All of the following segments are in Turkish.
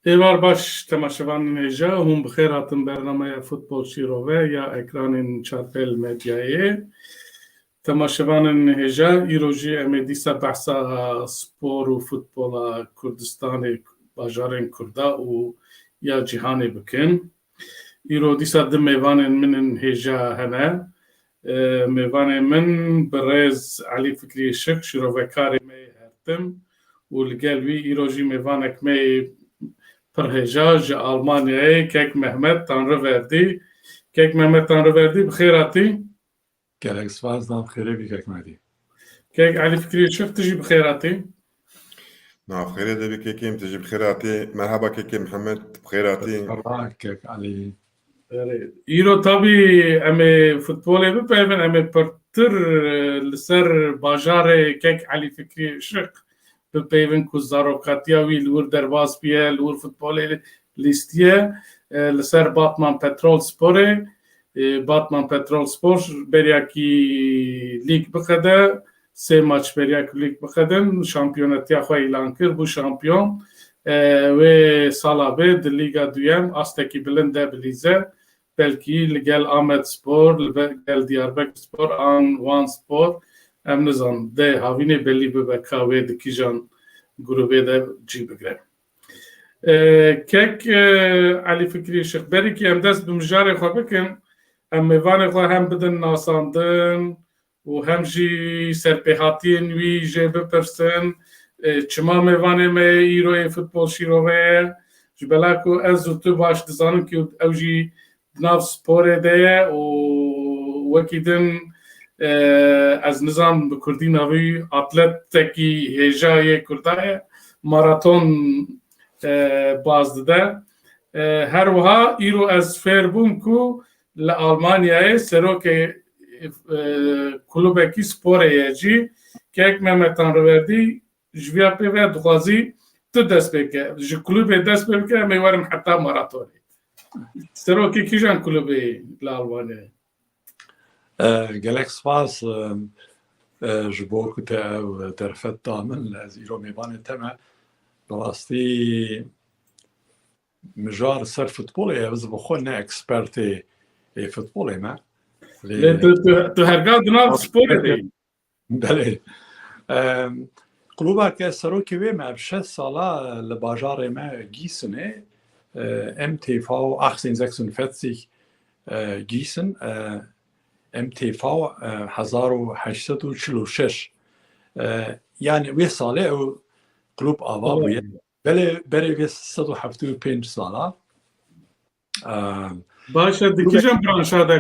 Êvar baş temaşevanên hêja hûn bi xêr hatin bernameya Futbol Şîrove ya ekranên Çarpêl Medyayê. Temaşevanên hêja îro jî em ê dîsa behsa spor û futbola Kurdistanê bajarên Kurda û ya cîhanê bikin. Îro dîsa di mêvanên min ên hêja hene. Mêvanê min bi rêz Elî Fikrî Şik şîrovekarê me yê hertim û li gel wî îro jî mêvanek me yê Pirhêja ji Almanyayê Kek Mehmet Tanrıverdi. Kek Mehmet Tanrıverdi bi xêr hatî? Gelek spas nam xêrê bî Kek Medî. Kek Elî Fikrî Şik tu jî bi xêr hatî? نعم بخير يا دبي كيكيم تجي بخيراتي مرحبا كيكي محمد بخيراتي Kek Ali. Îro tabî em ê futbolê bipevin em ê pirtir li ser bajarê Kek Elî Fikrî Şik bipevin ku zarokatiya wî li wir derbas biye, li wir futbolê lîstiye li ser Batman Petrolsporê. Batman Petrolspor beryakî lîg bixede, sê maç beryakî lîg bixedin, şampiyonetiya xwe îlan kir, bû şampiyon. Wê sala vê di lîga duyem astekî bilind de bilîze. Belkî li gel Amedspor, li gel Diyarbekirspor an Wan Spor em nizanin dê havînê belî bibe ka wê di kîjan grûpê de cî bigre. Kek Elî Fikrî Şik berîkî em dest bi mijarê xwe bikin, em mêvanê xwe hem bidin nasandin û hem jî serpêhatiyên wî jê bipirsin. Çima mêvanê me îroyê Futbol Şîrove ye, ji bela ku ez û tu baş dizanin ku ew jî di nav sporê de ye û wekî din ez nizam bi Kurdî navî atletekî hêjayê Kurda ye, maraton baz dide. Her wiha îro ez fêr bûm ku li Almanyayê serokê kulübekî sporê ye cî Kek Mehmet Tanrıverdi ji vê pêve dixwazî tu dest pê bike. Ji kulübê dest pê bike em ê werin heta maratonê. Serokê kîjan kulübê li Almanyayê? Gelek spas ji bo ku te ew derfet da min ez îro mêvanê te me bi rastî mijar ser futbolê ez bi xwe ne ekspertê futbolê me. Tu herga di nav sporê de yî. Belê. Klûbeke serokê wê me 6 sala li bajarê me Gîsonê MTV 1846 Gîson MTV 1846 yani wê salê ew klûb ava bûye. Belê berê vê 175 sala. Baş e di kîjan branşa de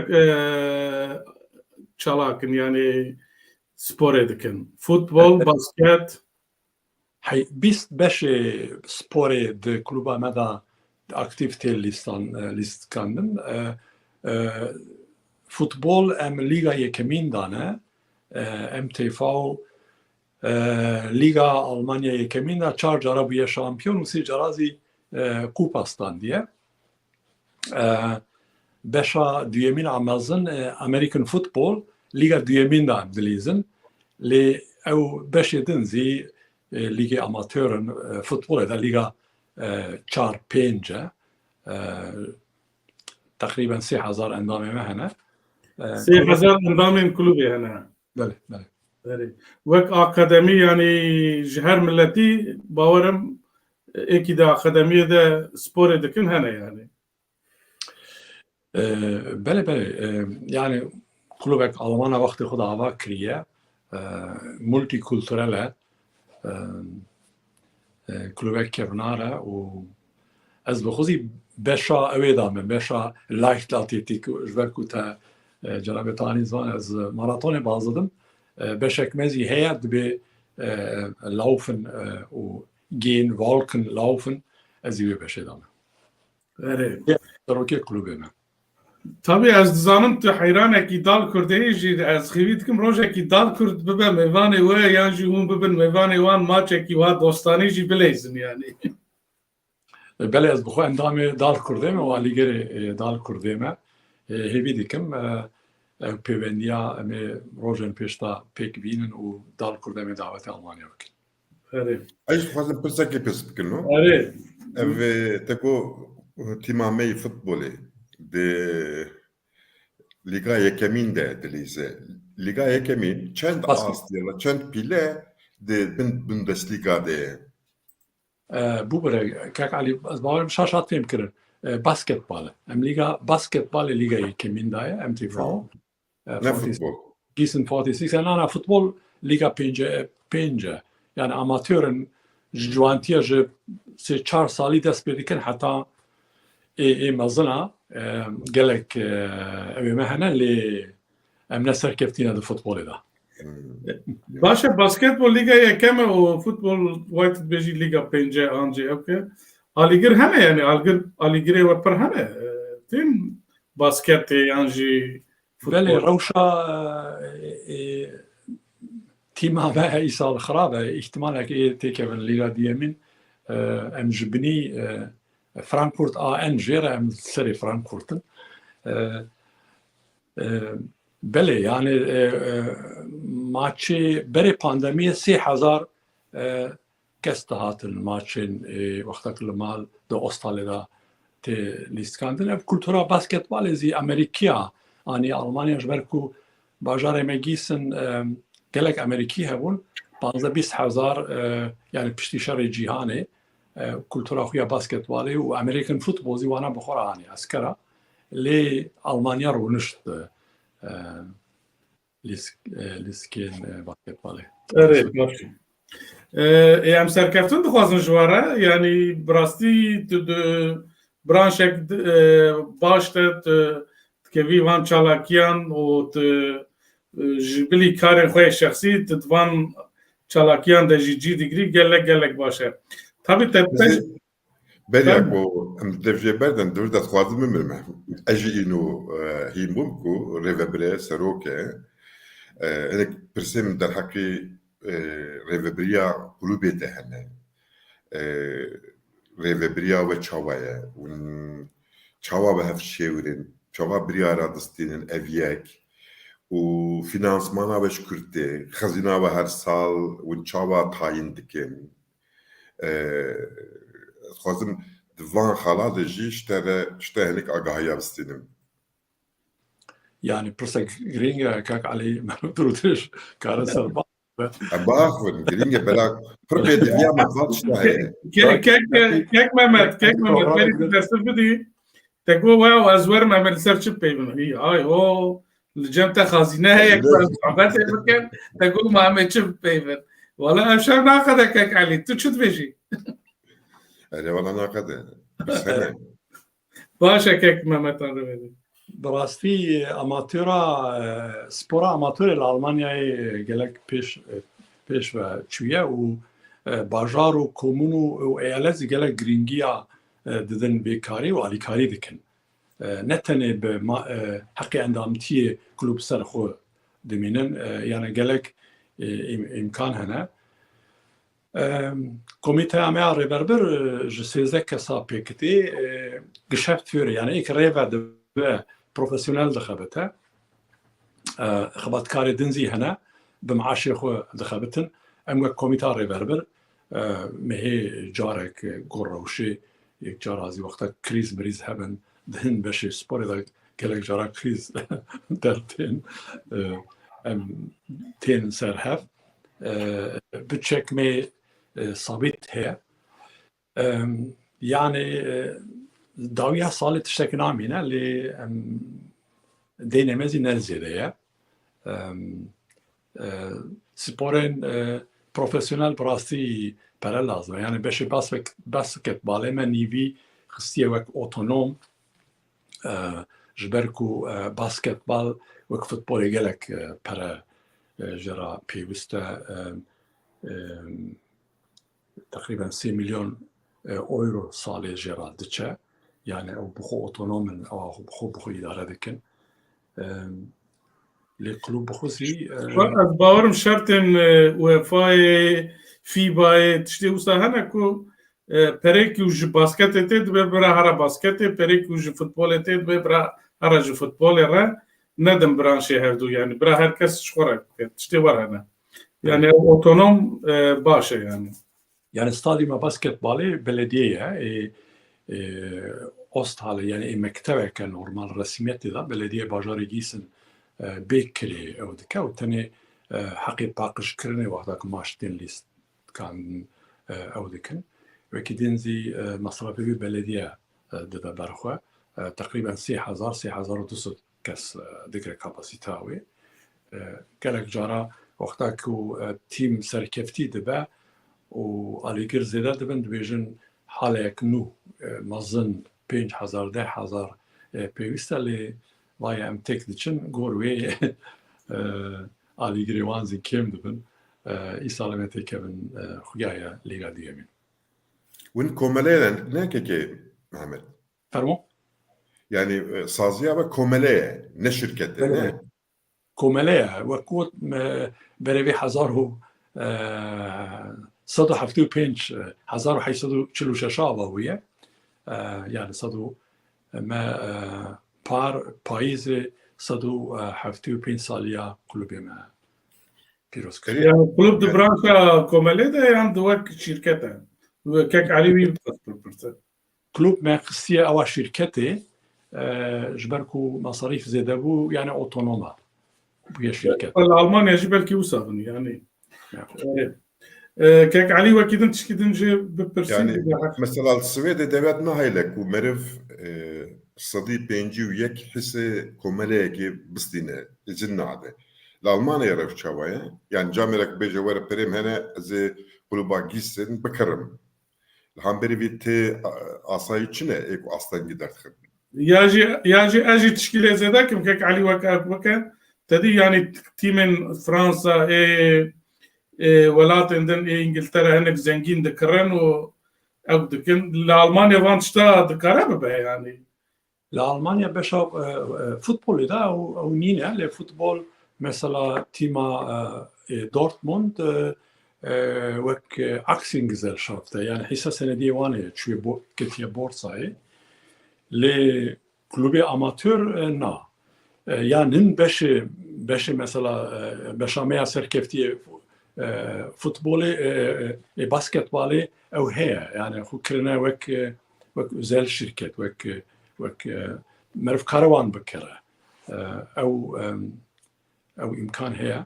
çalakin yani sporê dikin? Futbol, basket. Hey, 25 sporê di klûba me da aktivitê lîst kandin. Futbol em Liga Yekemîn dane, MTV Liga Almanya Yekemîn da 4 cara bûye şampiyon û 3 cara zî kupa standiye. Beşa duyemîn a mezin American Football Liga duyemîn da em dilîzin. Lê ew beşê din zî Ligê Amatörên futbolê de Liga 4-5 teqrîben 3000 endamê me hene. 3000 endamên kulübê hene. Belê, belê. Wek akademî yani ji her milletî bawerim êkî de akademiyê de sporê dikin hene yani. Belê belê yani kulübek Almanya wextê xwe da ava kiriye multikulturel e kulübek kevnar e û ez bi xwe zî beşa ew ê da me beşa leicht atletik ji ber ku te cenabê tanî zan ez maratonê baz didim beşek me zî heye dibe laufen û gehen walken laufen ez ê wê beşê da me. Serokê kulübê me. Tabii ez dizanim tu heyranekî dal Kurdê jî ez xêvî dikim rojekî dal Kurd bibe mêvanê we yan jî hûn bibin mêvanê wan maçekî wa dostanî jî bilêzin yani. Belê ez bi xwe endamê dal Kurdê me û alîgerê dal Kurdê me hêvî dikim ew pêwendiya em ê rojên pêş de pêk bînin û dal Kurdê me davetê Almanya bikin. آره ايش خوازم برسكي بس بكنو آره اف تكو تيمامي فوتبولي دي لیگا یکمین ده دلیزه لیگا یکمین چند باسكت آست یا چند پیله ده بوندسلیگا ده بو بره كاك علي باور شاشات فيم كرن باسكت بال ام ليغا باسكت بال ليغا كمين داي ام تي فاو نه فوتبول جيسن 46 انا فوتبول ليغا بينجا يعني اماتورن جوانتيا ج سي 4 سالي دست بيدكن حتى اي مازنا قالك ابي مهنا اللي ام نسر كفتينا الفوتبول ده باشه باسکتبol لیگا یکمه و فوتبol وایت بيجي لیگا پنجه آنجه اوكي آلیگر همه yani آلیگر و پر همه تیم باسکت آنجی بله فوتبol روشا تيما بقى إيسا الخرابة احتمالك إيه تيكا من ليغا ديامين أم جبني فرانكفورت أن جيرا أم سري فرانكفورت بله يعني ماتشي بري باندemia 3000 كستهات الماتشين وقتك المال دو أستراليا تي ليسكاندن كولتورا باسكتبال زي أمريكيا أني ألمانيا جبركو باجار مجيسن قالك أمريكي هون 15,000 يعني بشتي شر جيهاني كولتورا خويا باسكتبالي وأمريكان فوتبول زي وأنا بخورا أني أسكرا لألمانيا رونشت لیسکین باسکتبالی. آره باشه. ام سرکفتون دخوازن جواره یعنی براستی برانشک باشتت که ویوان چالاکیان و جبلی کار خوی شخصی تدوان چالاکیان ده جی دیگری گلک باشه. tabii tepkiler بلياكو دفجي بردن دور دا خوازم ممرمه اجي انو هيمومكو ريفابري سروكي انك برسم در حقي ريفابريا قلوبي تهنه ريفابريا وچاوايا ون چاوا بهف شيورين چاوا بريا رادستين افياك وفينانسمانا وش كرتي خزينة وهر سال ون چاوا تاين دكين خوازم دوان خالات جي اشتهنك آگاهی بستینم يعني برسك جرينجا كاك علي ما ندروتش كارن سربا باخون جرينجا بلاك فربي دنيا ما فاتش تاهي كيك مهمت بری درست بدی تقول واو ازور مهمت سرچ پیمون هی آی او لجمت خازینه هيك صعبات مكان تقول مهمت شوف پیمون ولا افشار ناقده كاك علي تو شو تبيجي أنا والله ناقده بس هنا باشا كيك مهمت أنا براستي اماتورا سبورا اماتور الالمانيا جالك بيش و چويه و باجار و كومون و ايالز جالك جرينجيا ددن بيكاري و اليكاري دكن نتنه بحقي اندامتي كلوب سرخو دمينن يعني جالك امكان هنا كوميتي عمل ريبربر جسيزك كسا بيكتي geschäft führen يعني إيك ريفا دبا بروفيسيونال دخبتها خبات كاري دنزي هنا بمعاشي خو دخبتن أما كوميتي ريبربر مهي جارك قروشي يك جارازي وقتا كريز مريز هبن دهن بشي سبوري دا كالك جارا كريز درتين تين سرهف بتشك مي صابت هي يعني داوية صالت اشتكنا منها اللي دينا مازي نرزيدية سبورين بروفيسيونال براستي برا لازم يعني باش باسكت بالي ما نيفي خصية وك اوتونوم جبركو باسكت بال وك فوتبول يقالك برا جرا بيوستا تقريبا 6 مليون اورو صالي جرا دتشا يعني او بخو اوتونوم او بخو اداره دكن لقلوب بخوزي باورم شرطن وفای فيبا تشتي وسا هناكو بريكو ج باسكت تد برا هرا باسكت بريكو ج فوتبول تد برا هرا ج فوتبول را ندم برانشي هردو يعني برا هر کس شخوره تشتي ور هنا Yani otonom başa yani. Yani stadyuma basketbolê belediyeye Ostalê yani mektebeke normal resmiyetê da belediye bajarê dîsin bêkirê ew dike û tenê heqê paqijkirinê wexta ku maştên lîst kan ew dikin. Wekî din zî mesrafê wî belediye dide ber xwe. Teqrîben 3,000-3,200 kes dikire kapasîteya wê. Gelek cara wexta ku tîm serkeftî dibe û alîgir zêde dibin dibêjin halek nû mezin 5,000-10,000 pêwîst e lê vaya em têk diçin gor wê alîgirê wan zî kêm dibin îsal em ê têkevin xuya Lîga Duyemîn. Win komeleyên nekeke Mehmet. Fermo? Yani saziya ve komeleye ne şirketi ne? Komeleya wekû berevê 1846 ava wî yani me payîzê 175 saliya kulübê me pîroz kir. Yani kulüp de branşa komele de yani duvak şirkete. Kek Ali wî pırpırtı. Kulüp me xistiye ewa şirketê ji ber ku masarîf zêde bû yani otonoma bu ya şirket. Almanya jî belkî wisa bin yani. Kek Ali wekî tişkîdin jî bipirsin. Yani mesela Swêdê devlet nahêle ku meriv sedî pêncî û yek hisê komeleyekê bistîne izin nade. Li Almanyaya rev çawa ye? Yani camerek bêje were pirêm hene ez ê kulüba gîstin bikirim. Li hemberî vî tê asayî çi ne ê ku astengî derdixin? Ya jî ez jî tişkîlê zêde kim kek Ali weke tedî yani tîmên Fransa welatên din İngiltere hinek zengîn dikirin û ew dikin. Li Almanya van tişta dikare bibe yani. Li Almanya beşa futbolê da ew nîne lê futbol mesela tîma Dortmund wek Aktiengesellschaft yani hisse senediyê wan heye çûye ketiye borsayê lê kulübê amatör na. Yani hin beşê mesela beşameya serkeftiyê futbolê basketbolê ew heye yani xwe kirine wek özel şirket wek meriv kare wan bikire ew imkan heye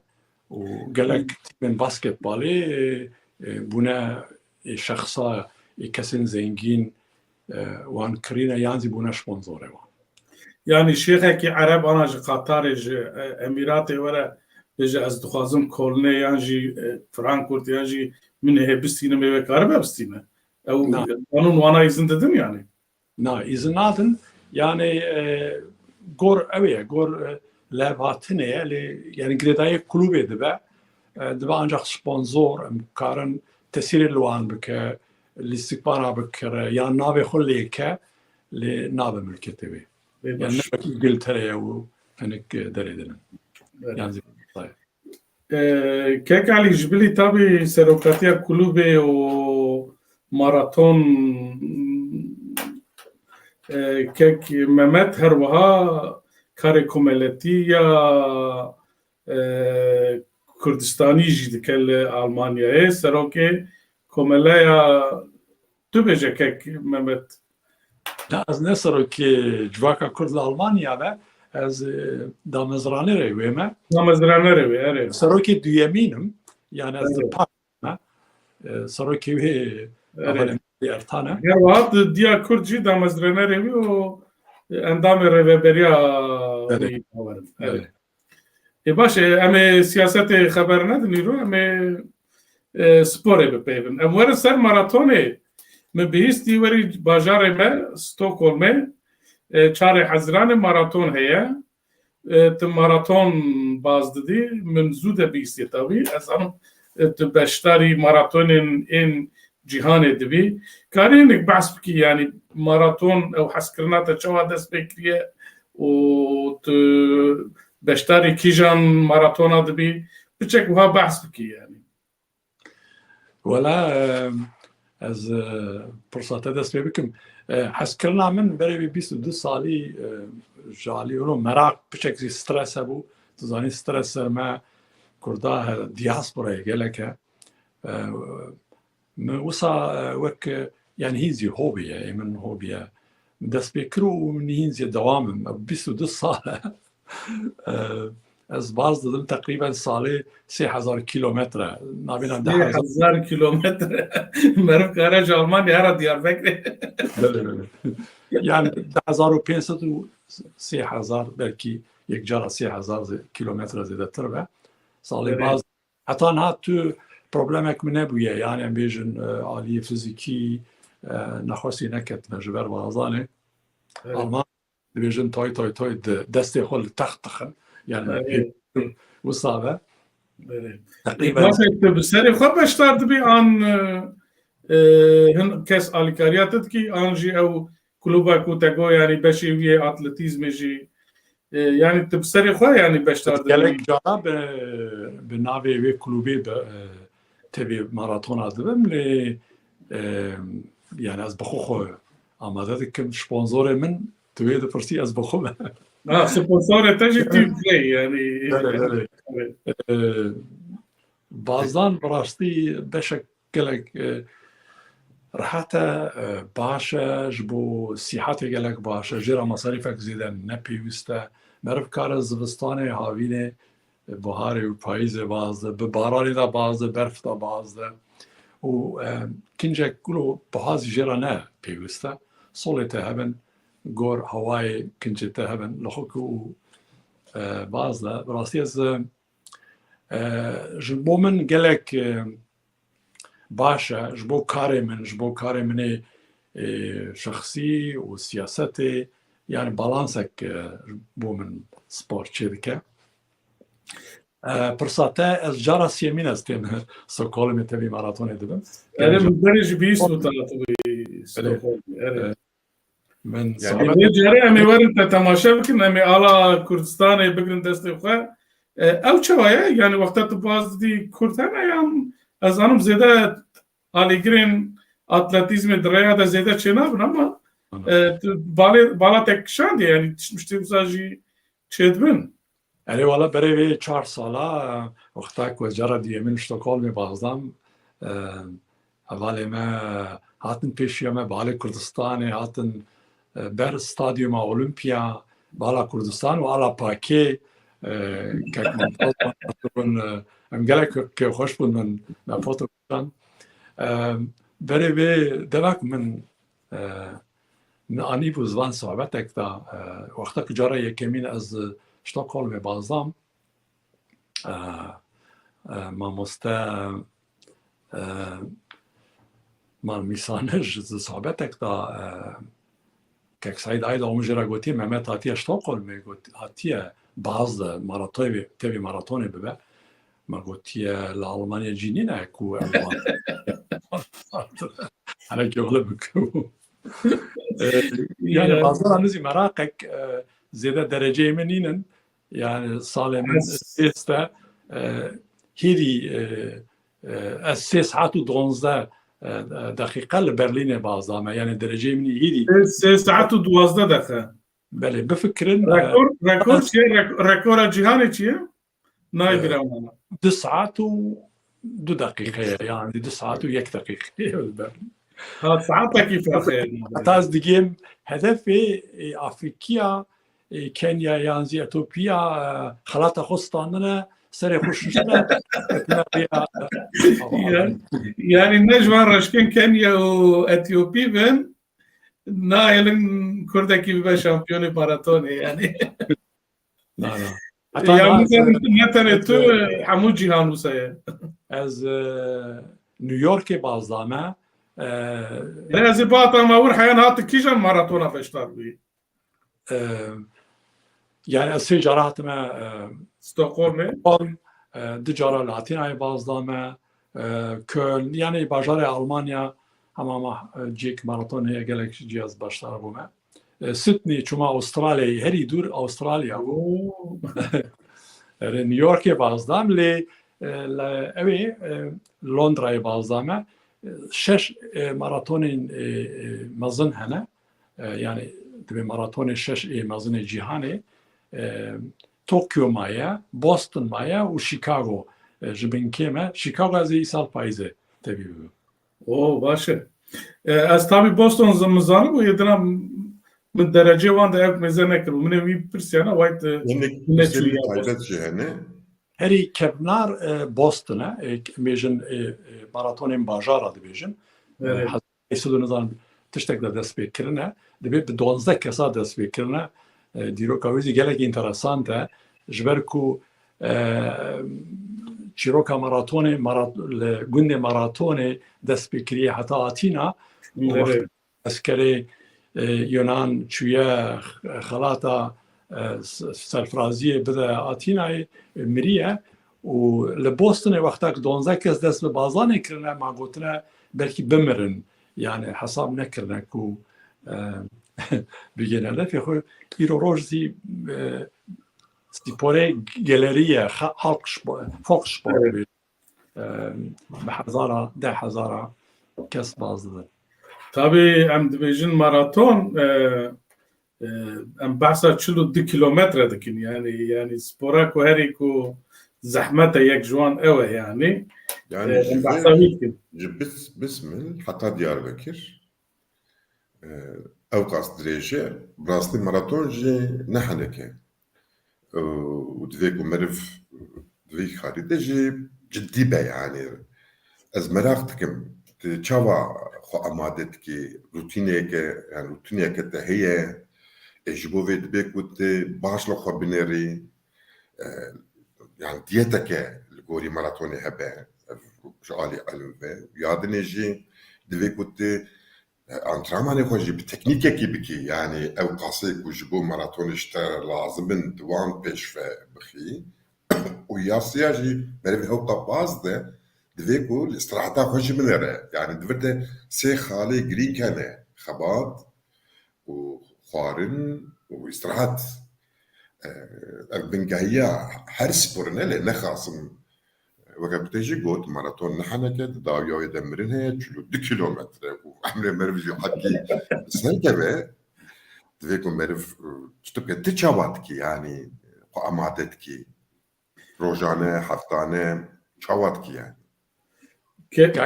û gelek tîmên basketbolê bûne şexsa kesên zengîn wan kirîne yan zî bûne sponsorê wan. Yani şêxekî Ereb ana ji Qatarê ji Emîratê were bêje ez dixwazim kolnê yan jî Frankfurt yan jî min hê bistînim ê vekaribe bistîne. Ew kanûn wana izin didin yani. Na izin nadin yani gor ew ye gor levhatinê ye lê yani girêdayê kulübê dibe ancak sponsor em karin tesîrê li wan bike lîstikbara bikire yan navê xwe lêke lê nabe milketê wê. Yani İngiltere'ye û hinek derê dinin. Yani Kek Ali ji bilî tabii serokatiya kulübê û maraton kek Mehmet her wiha karê komeletî ya Kurdistanî jî dike li Almanyayê serokê komeleya tu bêje kek Mehmet. ez ne serokê civaka Kurd li Almanya ve ez damezranêrê wê me Damezranerê wê erê. serokê duyemînim yani ez par me serokê wê ertane. Her wiha diya Kurd jî damezranerê wî û endamê rêveberiya wî bawerin. Baş em ê siyasetê xeber nedin îro em ê sporê bipeyvin. Em werin ser maratonê min bihîstî werî bajarê me Stockholmê çarê Hezranê maraton heye. Tu maraton baz didî min zû de bihîstiye tawî ez anim tu beşdarî maratonên ên cîhanê dibî. Karî hinek behs bikî yani maraton ew hezkirina te çawa dest pê kiriye û tu beşdarî kîjan maratona dibî biçek wiha behs bikî yani. Wela ez pirsata dest pê bikim hezkirina min berê 22 salî ji alî merak biçek zî stres hebû tu zanî stres ser me كردا دياسبورا جالك وصا وك يعني هيزي هوبيا من هوبيا دس بكرو من هيزي دوام بيسو دو صالة از باز دادم تقريبا صالة 3000 كيلومتر نابين 1000 كيلومتر مرف كارج ألمانيا هرا ديار بكر يعني 1500 و 3000 بلكي یک جارة 3000 كيلومتر زيادة تربع صالة باز حتى هات تو بروبلمك من ابويا يعني بيجن عالية فيزيكي نخوصي نكت مجبر بازانه ألمان بيجن توي دستي خل تختخن يعني وصابه تقريبا بسري خب اشترت بي عن هن كاس الكارياتت كي انجي او كلوبا كوتاغو يعني بشي ويا اتلتيزم جي يعني تبصري خو يعني باشترت قالك جرب بالنافي وي كلوبي تبي ماراثون دبم لي يعني از بخو اما ذاك سبونسور من توي فرسي از بخو سبونسور تجي تي يعني بازان براستی بشکلک راحته باشه جبو صحت گلک باشه جرا مصاريفك زیده نپیوسته مرف کار زوستانه هاوینه بهاری و پاییز بازده به بارانی دا بازده برف دا بازده و کنجا کلو بهازی جرا نه پیوسته صولته هبن گور هوای کنجا هبن لخوکو بازده براستی از جبو من گلک باشه جبو کار من شخصی و سیاستی يعني بالانسك بو من سبورت شركه برساتا از جارس يمين از تيم ستوكهولم تبي ماراثون دبم انا مدرج بيستو ستوكهولم من يعني جاري امي ورنت تماشا بكن امي على كردستان بقرن دستخوا او چوايا يعني وقت باز دي كردستان يعني از انم زياده على جرين اتلتيزم دريا ده زياده چنا بنما بالا تكشان يعني مشتي مساجي چدبن يعني والله بري 4 ساله وقتا کو جرا دي من ستوكهولم بازدم اول ما هاتن پیشیا ما بالا کردستان هاتن بر استادیوم اولمپیا بالا کردستان و على باكي كك منطقه ام گلک که خوش بود من فوتو کردم بري دواك من آنی بود زبان صحبتك دا وقتا که جارا یکمین از ستوکهولم بازدم ما مسته ما میسانج صحبتك دا كك سعيد ايضا ومجرى قوتي مهمت هاتيه ستوكهولم هاتيه بعض ماراثون تبي ماراثون ببا ما قوتيه لألمانيا جينينا كو انا كيغلبك يعني بعضنا نزي مراقك زيادة درجة منين يعني صالة من سيستا هيدي السي ساعات و12 دقيقة لبرلين بعضها يعني درجة مني هيدي 3 ساعات و12 دقيقة بله بفكرن ركور جهاني چيه؟ ناي برانا 2 ساعات و 2 دقيقة يعني 2 ساعات و 1 دقيقة ساعات كيف تاز ديجيم هدفي افريقيا كينيا يعني اثيوبيا خلاطه خصتاننا سري خششنا يعني نجمع رشكن كينيا واثيوبيا بن نايلن كردا كيف شامبيون ماراثون يعني لا يعني مثلا تو حمود جيهان وسايا از نيويورك بازدامه لازم باطل ما ور حيان هات كيجان ماراثون فاشتار بي يعني السي جارات ما ستوكهولم دجارة لاتيناي بازدامه كولن يعني باجار ألمانيا هماما جيك ماراثون هي قالك جياز باشتار بوما سيدني چما استراليا هري دور استراليا نيويورك بازدام لي اوي لندن بازدامه 6 ماراثون مزن هنا يعني تبي ماراثون 6 مزن جهاني طوكيو مايا بوسطن مايا وشيكاغو ji bin kême Chicago ez ê îsal payîzê tevî bibim. O başı. Ez tabii Boston zamanı bu yedina min derece wan da ev meze nekir. Min evi pirsiyana white Yemek ne güzel çuya taydat cihane. Herî kevnar Boston'a bêjin maratonên bajara dibêjin. Hezarê nizan tiştek de dest pê kirine dibe bi 12 kesa dest pê kirine dîroka wê jî gelek interesant e ji ber ku çîroka maratonê li gundê maratonê dest pêkiriye heta Atîna eskerê Yunan çûye xelata serfraziyê bide Atînayê miriye û li Bostonê wexta 12 kes dest bi bazanê kirine ma gotine belkî bimirin yani hesab nekirine ku bigêne lefê xwe îro roj zî sporê geleriye halk folk spor bi hezara 10,000 kes baz didin. Tabii em dibêjin maraton em behsa 42 kilometre dikin yani spora ku herî ku zehmete yek ji wan ew e yani Yani em behsa wî dikin. Bismil heta Diyarbekir ew qas dirêje rastî maraton jî ne heneke. û divê ku meriv divê xarî de jî ciddî be yani. Ez merak dikim tu çawa xwe amade dikî rûtîneke yani rûtîneke te heye ji bo vê dibe ku tu baş li xwe binêrî yani diyeteke li gorî maratonê hebe ji alî elim ve yadinê jî divê ku tu antrenmanê xwe jî bi teknîkekî bikî yani ew qasê ku ji bo maratonê ji te lazim bin di wan pêşve bixî û yasiya jî berî hewqa baz de divê ku li istiraheta xwe jî binêre yani divê te sê xalê girîng hene xebat û xwarin û istirahat ev bingehiya her sporine lê nexasim weke bi te jî got maraton ne heneke di dawiya wê de mirin heye 42 kilometre û emrê meriv jî hekî serkeve divê ku meriv tiştike ti çawa dikî yani xwe amade dikî rojane heftane çawa dikî yani. Kek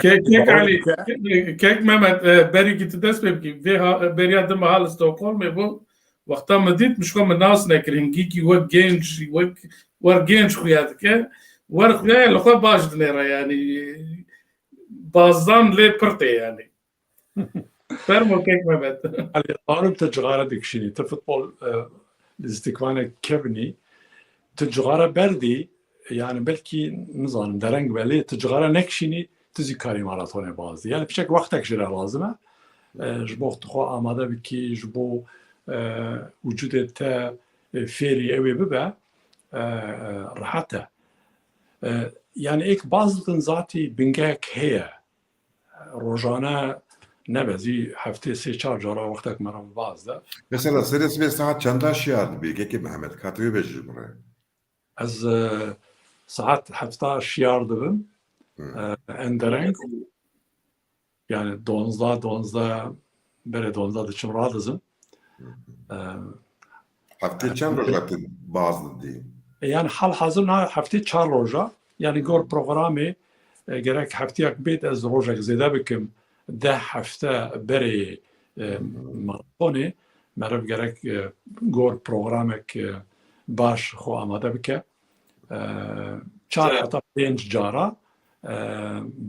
Ali, kek Mehmet berî tu dest pê bikî vê beriya dima hal Stockholmê bû wexta me dît mişko min nas nekir hingîkî wek genç wer genç xuya dike wer xuya li xwe baş dinêre yani bazdan lê pir tê yani. Fermo kek Mehmet. Anım te cigara dikişînî te futbol li istikvanê kevnî tu cigara berdî yani belkî nizanim dereng be lê tu cigara nekişînî tu zî karî maratonê baz dî yani piçek wextek ji re lazim e ji bo xwe amade bikî ji bo vücudê te fêrî ew ê bibe rahat e yani ek baz dikin zatî bingehek heye rojane nebe zî heftê 3-4 cara wextek me re baz de. Mesela serê vê saet çenda şiyar dibî gekê Mehmet katibê bejî bûne. Ez saet 7 şiyar dibim endereng yani 12 berê 12 diçim radizim. Heftê çend roja tu baz didî? Yani hal hazır heftê 4 roja yani gor programê gerek hefteyek bêt ez rojek zêde bikim 10 hefte berê maratonê meriv gerek gor programek baş xwe amade bike 4 heta 5 cara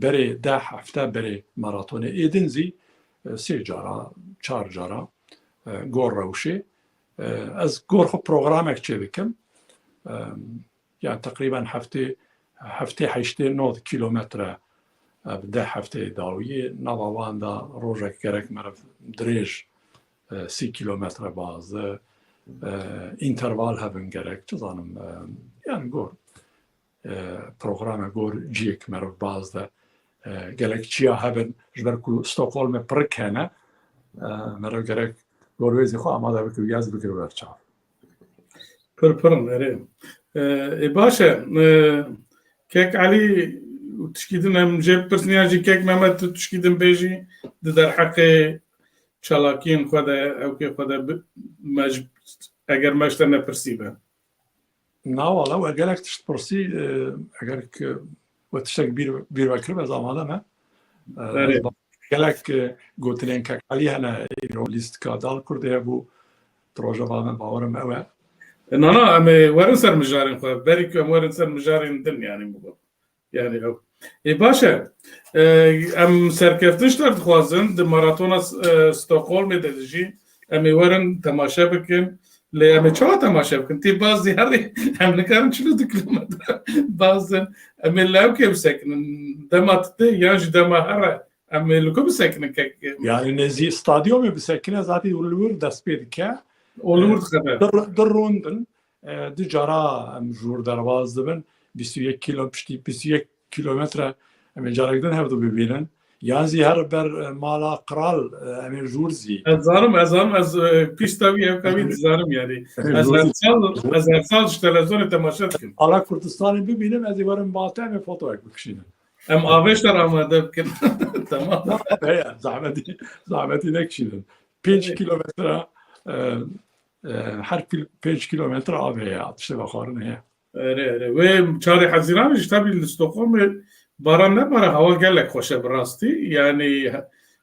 berê 10 hefte berê maratonê êdin zî 3 cara 4 cara gor rewşê ez gor xwe programek çê dikim yani teqrîben heftê 8-9 kilometre bi 10 hefteyê dawiyê nava wan da rojek gerek meriv dirêj 3 kilometre baz interval hebin gerek zanim yani gor programe gor ciyek meriv baz de gelek çiya hebin ji ber ku Stockholmê pirik hene meriv gerek gor wêzî xwe amade bike û yaz bikir ber çav. Pir erê. Baş e kek Ali tişkîdin em jê pirsiniya jî kek Mehmet tu tişkîdin bêjî di derheqê çalakiyên xwe de ewkê xwe de eger me ji te nepirsî be. ناوەڵە و گەلێک تشت پرسی ئەگەر تشتێک بیر بەکرد بە زامادەمە گەلێک گوتنێن کەکالی هەنە لیستکاداڵ کوردێ بوو پرۆژە باوەرم ئەوە نانا ام ورن سر مجارين خو بريك ام ورن سر مجارين دن يعني مو يعني او باشا ام سركفتش تر خوازن د ماراتون ستوكهولم دجي ام ورن تماشا بكن ل ام چا تماشا بكن تي باز هري هم نكرن چلو كيلومتر بازن ام لاو كيف سكن دمات ياج دما هره ام لكم سكن يعني نزي ستاديوم بسكنه ذاتي ولور دسبيد كه olur xəbər. Rondun dijara em jur derbaz dibin 21 kilometre em carekden hevdu bibinin yazı her ber mala kral em jur zî Ezanım ez piştavi ev kavit zarım yani. Ez her sal televizyonu temaşa dikim. ala Kurdistan'ı bibinim ez varım batı em foto ek bikşinin. Em aveşler amade bikin. Tamam. Ya zahmeti nekşinin. 5 kilometre her 5 kilometre avaya işte bakarın ya. Ve çare Haziran işte tabii Stockholm baran ne bara hava gelek hoşa brasti yani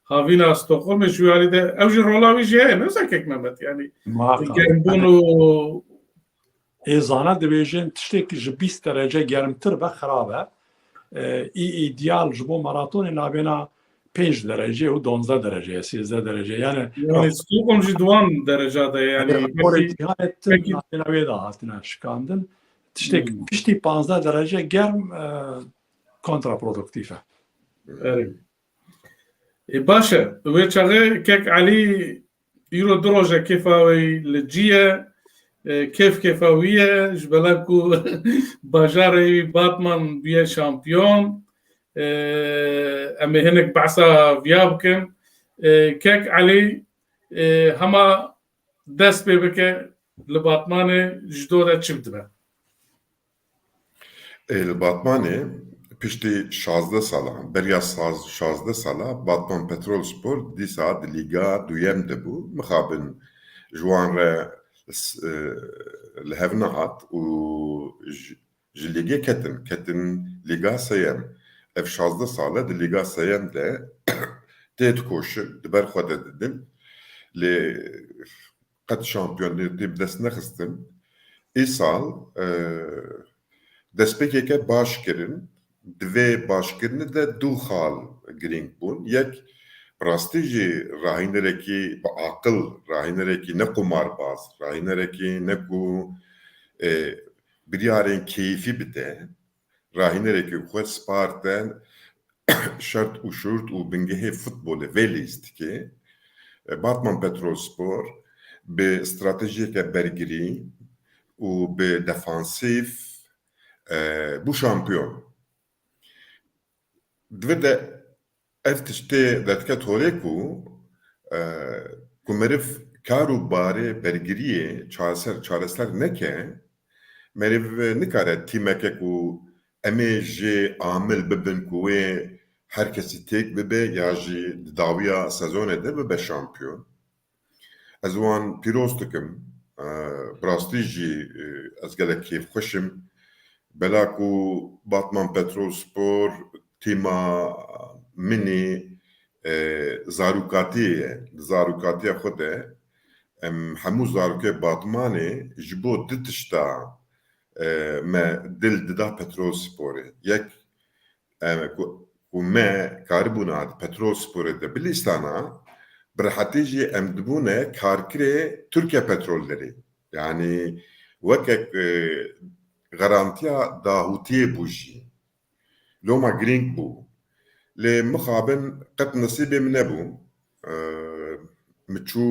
havina Stockholm şu halde evci rolavi je ne sakek Mehmet yani bunu ezana dibêjin tiştekî ji 20 derece germtir ve xerabe ideal ji bo maratonê navêna 5 derece u 12 derece 13 derece yani Stockholm ji duan derecede yani peki navê da hatine şikandin tiştek piştî 15 derece germ kontraproduktif evet. Başa ve çare kek Ali Euro droje kefawi lejiye kefawiye jbelaku bajare Batman biye şampiyon ام هناك بعثة فيابكن كيك علي هما دست ببكه لباطمانه جدوده çibdibe. Batmanê piştî 16 sala, beriya 16 sala Batman Petrolspor dîsa di Lîga duyem de bû, mixabin ji wan re li hev nehat û ji Lîgê ketin Lîga seyem. Ev 16 sala di Lîga seyem de tê dikoşin, di ber xwe de didin, lê qet şampiyonlîk tê bi dest nexistin. Îsal destpêkeke baş kirin, divê başkirinê de du xal girîng bûn. Yek rastî jî rahînerekî bi aqil, rahînerekî ne qumarbaz, rahînerekî ne ku biryarên keyfî bide, rahînerekî xwe sparte şert û şurt û bingehê futbolê vê lîstikê Batman Petrolspor bi stratejiyeke bergirî û bi defansîv bû şampiyon. Divê de ev tiştê derdiket holê ku meriv kar û barê bergiriyê çareser neke, meriv nikare tîmeke ku em ê jê amil bibin ku wê her kesî têk bibe ya jî di dawiya sezonê de bibe şampiyon. Ez wan pîroz dikim, bi rastî jî ez gelek kêfxweşim bela ku Batman Petrolspor tîma minî zarokatiyê ye, zarokatiya xwe de em hemû zarokê Batmanê ji bo di tişta me dil dida Petrolsporê. Yek ku me karibûna Petrolsporê de bilîstana bi rehetî jî em dibûne karkirê Tirkiye Petrollerê. Yani wekek garantiya dahûtiyê bû jî. Loma girîng bû. Lê mixabin qet nesîbê min nebû. Min çû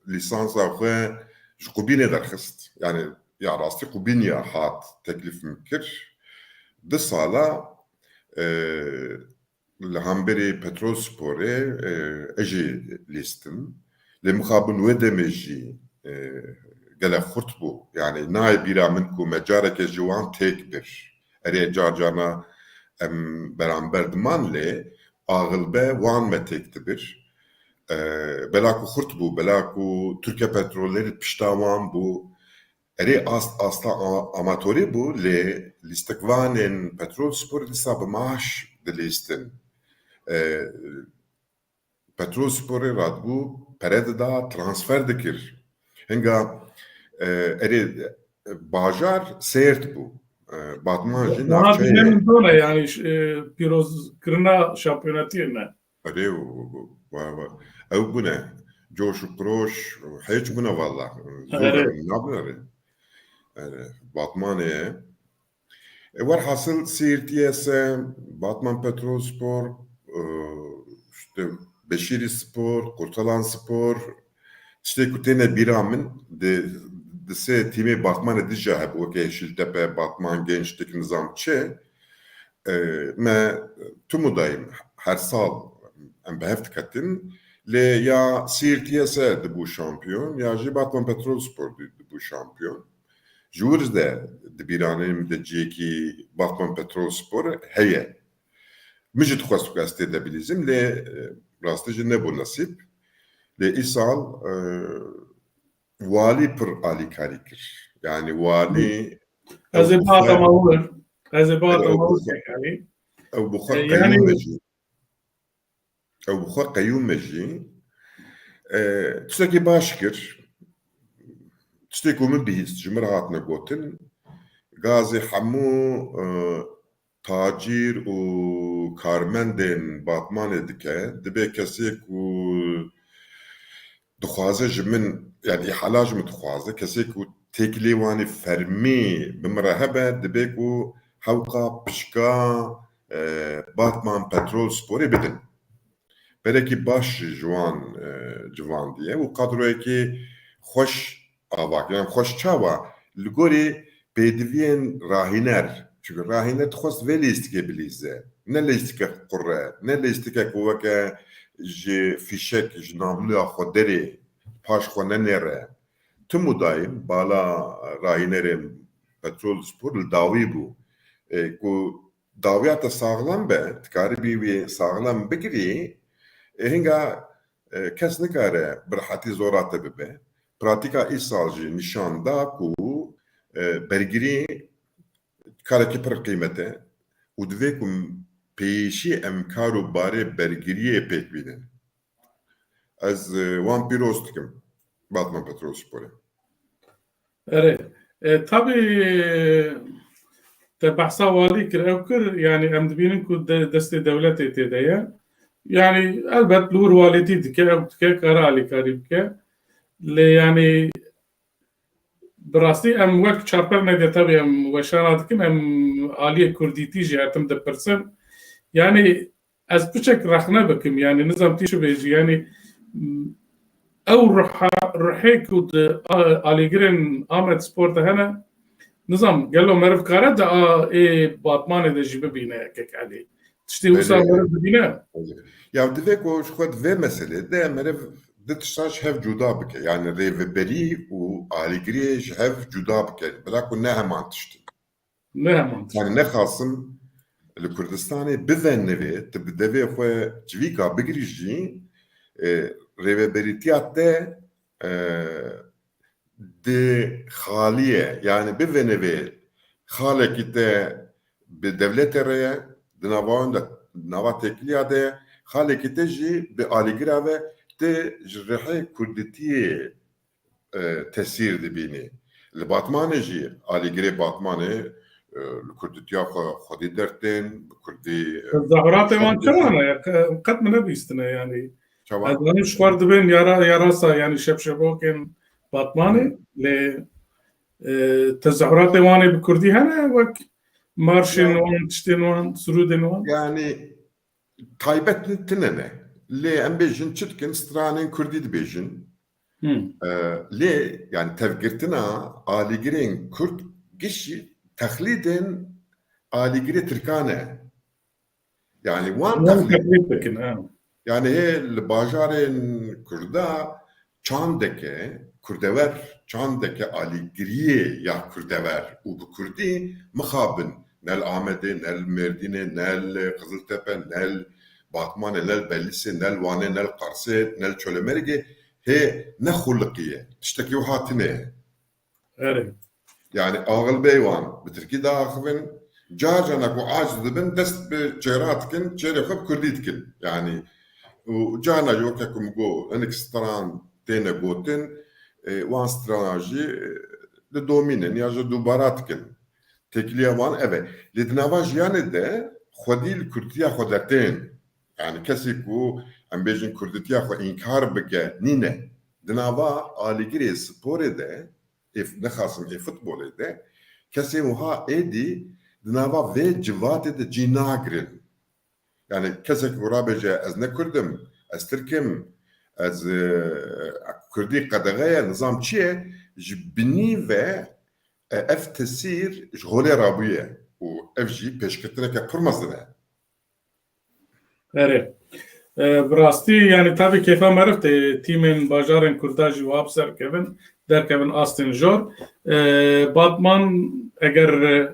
lîsansa xwe ji Qubînê derxist. Yani ya rastî Qubîniya hat teklîf min kir. Di sala li hemberî Petrolsporê ez jî lîstim. Lê mixabin wê demê jî gelek xurt bû. Yani nayê bîra min ku me careke ji wan têk bir. Erê carcana em beramber diman lê axilbe wan me têk dibir. Bela ku xurt bû, bela ku Tirkiye Petrollerê pişta wan bû. اري اصلا اماتوري بو لاستقبال بترول سبور لسه بمعاش دليستن بترول سپوری رادبو پرد دا ترانسفر دکر هنگا اری باجار سرد بو باتمان جی Daha نافچه dünyanın böyle yani piroz kırına şampiyonatı. اری او بونه جوش و کروش هیچ بونه والله زور Evet. نابنه باتمانه var hasıl Siirtiyese, Batman Petrol Spor, işte Beşiri Spor, Kurtalan Spor, işte kutene biramın de se timi Batman edince hep o ki Şiltepe, Batman Gençlik Nizamçı me tumudayım her sal em beheft katin le ya Siirtiyese de bu şampiyon ya ji Batman Petrol Spor de bu şampiyon. Jurz de biranım de ceki Batman Petrol Spor heye. Müjde tuhastu gazete bilizim le rastıcı ne bu nasip le isal vali pır ali karikir. Yani vali Azeba adam olur. Azeba adam olur yani. ev buha Yani kayyum meji. Ev buha kayyum meji. Tüsteki başkır. Tüsteki umu bihist. Cumhur hatına gotin. Gazi hamu tacir û karmendên Batmanê dike dibe kesê ku dixwaze ji min yani îhala ji min dixwaze kesê ku têkilê wanê fermî bimire hebe dibe ku hewqa pişka Batman Petrol Sporê bidin. Berekî baş ji wan civan diye û kadroyekî xweş avak yani xweş çawa li gorî pêdiviyên rahîner çünkü rahîner dixwast vê lîstikê bilîze ne lîstikek qure ne lîstikek weke ji fîşek ji navliya xwe derê paş xwe nenêre tim dayim bala rahînerên Petrol Spor li dawî bû ku dawiya te saxlam be dikarî bî wê saxlam bigirî hinga kes nikare bi rehatî zora te bibe pratika îsal jî nîşan da ku bergirî karekî pir qîmete û divê ku pêşî em kar û barê bergiriyê pêk bînin. Ez wan pîroz dikim Batman Petrol Sporê. Evet. Tabii te bahsa vali kir ev kir yani em dibînin ku destê devletê tê de ye. Yani elbet lûr walîtî dike ew dike kara alîkarî bike. Lê yani bi rastî em wek çarpevnê de tabii em weşana dikin em aliyê Kurdîtî jî hatim dipirsin. Yani ez piçek rexne bikim yani nizam tî şibêjî yani ew rihê ku di alîgirên Amed Spor de hene nizam gelo meriv kare de Batmanê de jî bibîne yekek alî. Tiştî wisa meriv bibîne? Ya divê ku ji xwe divê meselê de meriv di tiştan ji hev cuda bike yani rêveberî û alîgiriyê ji hev cuda bike bila ku ne heman tiştin. Ne heman tiştî. Yani nexasim li Kurdistanê bive nevê tu bi devê xwe civîka bigirî jî rêveberîtiya te di xaliye yani bive nevê xalekî te bi devletê re ye di nava de nava têkiliya de ye xalekî te jî bi alîgira ve te ji rihê Kurdîtiyê tesîr dibînî. Li Batmanê jî alîgirê Batmanê li Kurdîtiya xwe xwedî dertên bi Kurdî Zahiratê wan çima ne? Qet min nebîstine yani. çawa Ezanim ji xwar dibên yarasa yani şevşevokên Batmanê lê tezahüratê wanê bi Kurdî hene wek marşên wan tiştên wan surûdên wan? yani taybet tinene lê em bêjin çi dikin stranên Kurdî dibêjin lê yani tevgirtina alîgirên Kurd gişî texlîdên alîgirê Tirkan e yani wan texlîd yani hê li bajarên Kurda çandeke Kurdewer çandeke alîgiriyê ya Kurdewer û bi Kurdî mixabin nel Amedê nel Mêrdînê nel Qiziltepe nel Batmanê nel Bellisê nel Wanê nel Qarsê nel Çolemergê hê nexuliqiye tiştekî hatine Evet. Yani ağıl beyvan bitirki da axıvın cacana ku acz dibin dest bi çeratkin çerefep kurditkin. Yani u cana yok ekum go enik stran tene gotin wan strateji de dominen ya jo dubaratkin. Tekliye van evet. Lidnava jiyane de xwedîl Kurtiya xwe dertên. Yani kesê ku em bêjin Kurditiya xwe inkar bike nîne. Di nava alîgirê sporê de nexasim futbolê de kesê wiha êdî di nava vê civatê de cî nagirin. Yani kesek ku rabêje ez ne Kurdim, ez Tirkim, ez Kurdî qedexeye nizam çi ye ji binî ve ev tesîr ji holê rabûye û ev jî pêşketineke pir mezin e. Evet. Brasti yani tabii kefa merif de timin bajarın kurda cevap serkevin derkevin astin jor. Batman eğer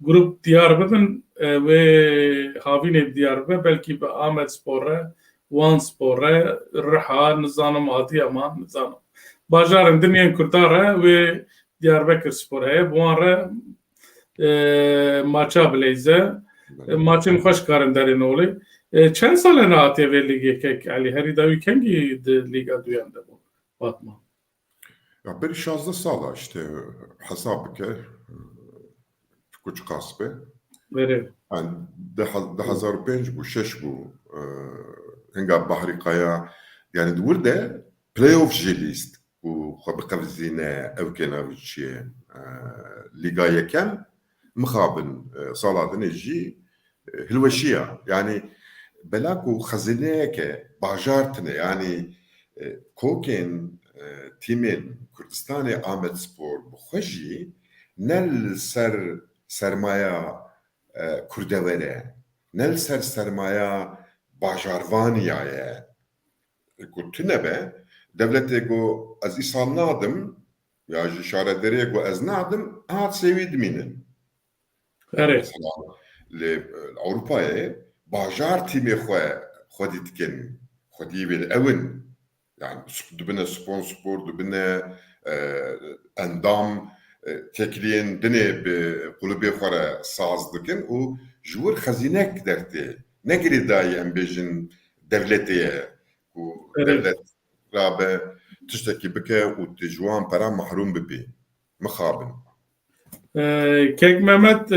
grup diyar bibin ve havine diyar be belki be Ahmet Spor'a, Wan Spor'a, Riha, nizanım adi ama nizanım. Bajarın dinleyen kurtara ve Diyarbakır Spor'a bu ara maça bileyze. Maçın hoş karın derin oluyor. چند سال نهاتی به لیگ که علی هری داوی کنگی لیگ دویانده بود Batman. Ya beri 16 sala işte hesap ke küçük kasbe. Veri. Yani 2005 bu 6 bu henga Bahri Kaya yani burada playoff jelist bu xabqavzine ev kenaviçi liga yekem mukhabin salatın eji hilveşiya yani belaku xazineye ke bajartine yani koken timin Kurdistanê Ahmet Spor bu xwe nel ser sermaya Kurdevere nel ser sermaya bajarvaniya ye ku tune be devletê got ez îsal nadim ya ji şaredariyê got ez nadim hat sêwî dimînin. Evet. Li Avrupayê bajar tîmê xwe dîtikin xwedî wê ewin yani dibine spor dibine endam tekliyên dinê bi kulübê xwe re saz dikin û ji wir xezinek dertê negirê dayê em bêjin devletê ye ku devlet rabe tiştekî bike û tu ji wan pera mehrûm bibî mixabin. Kek Mehmet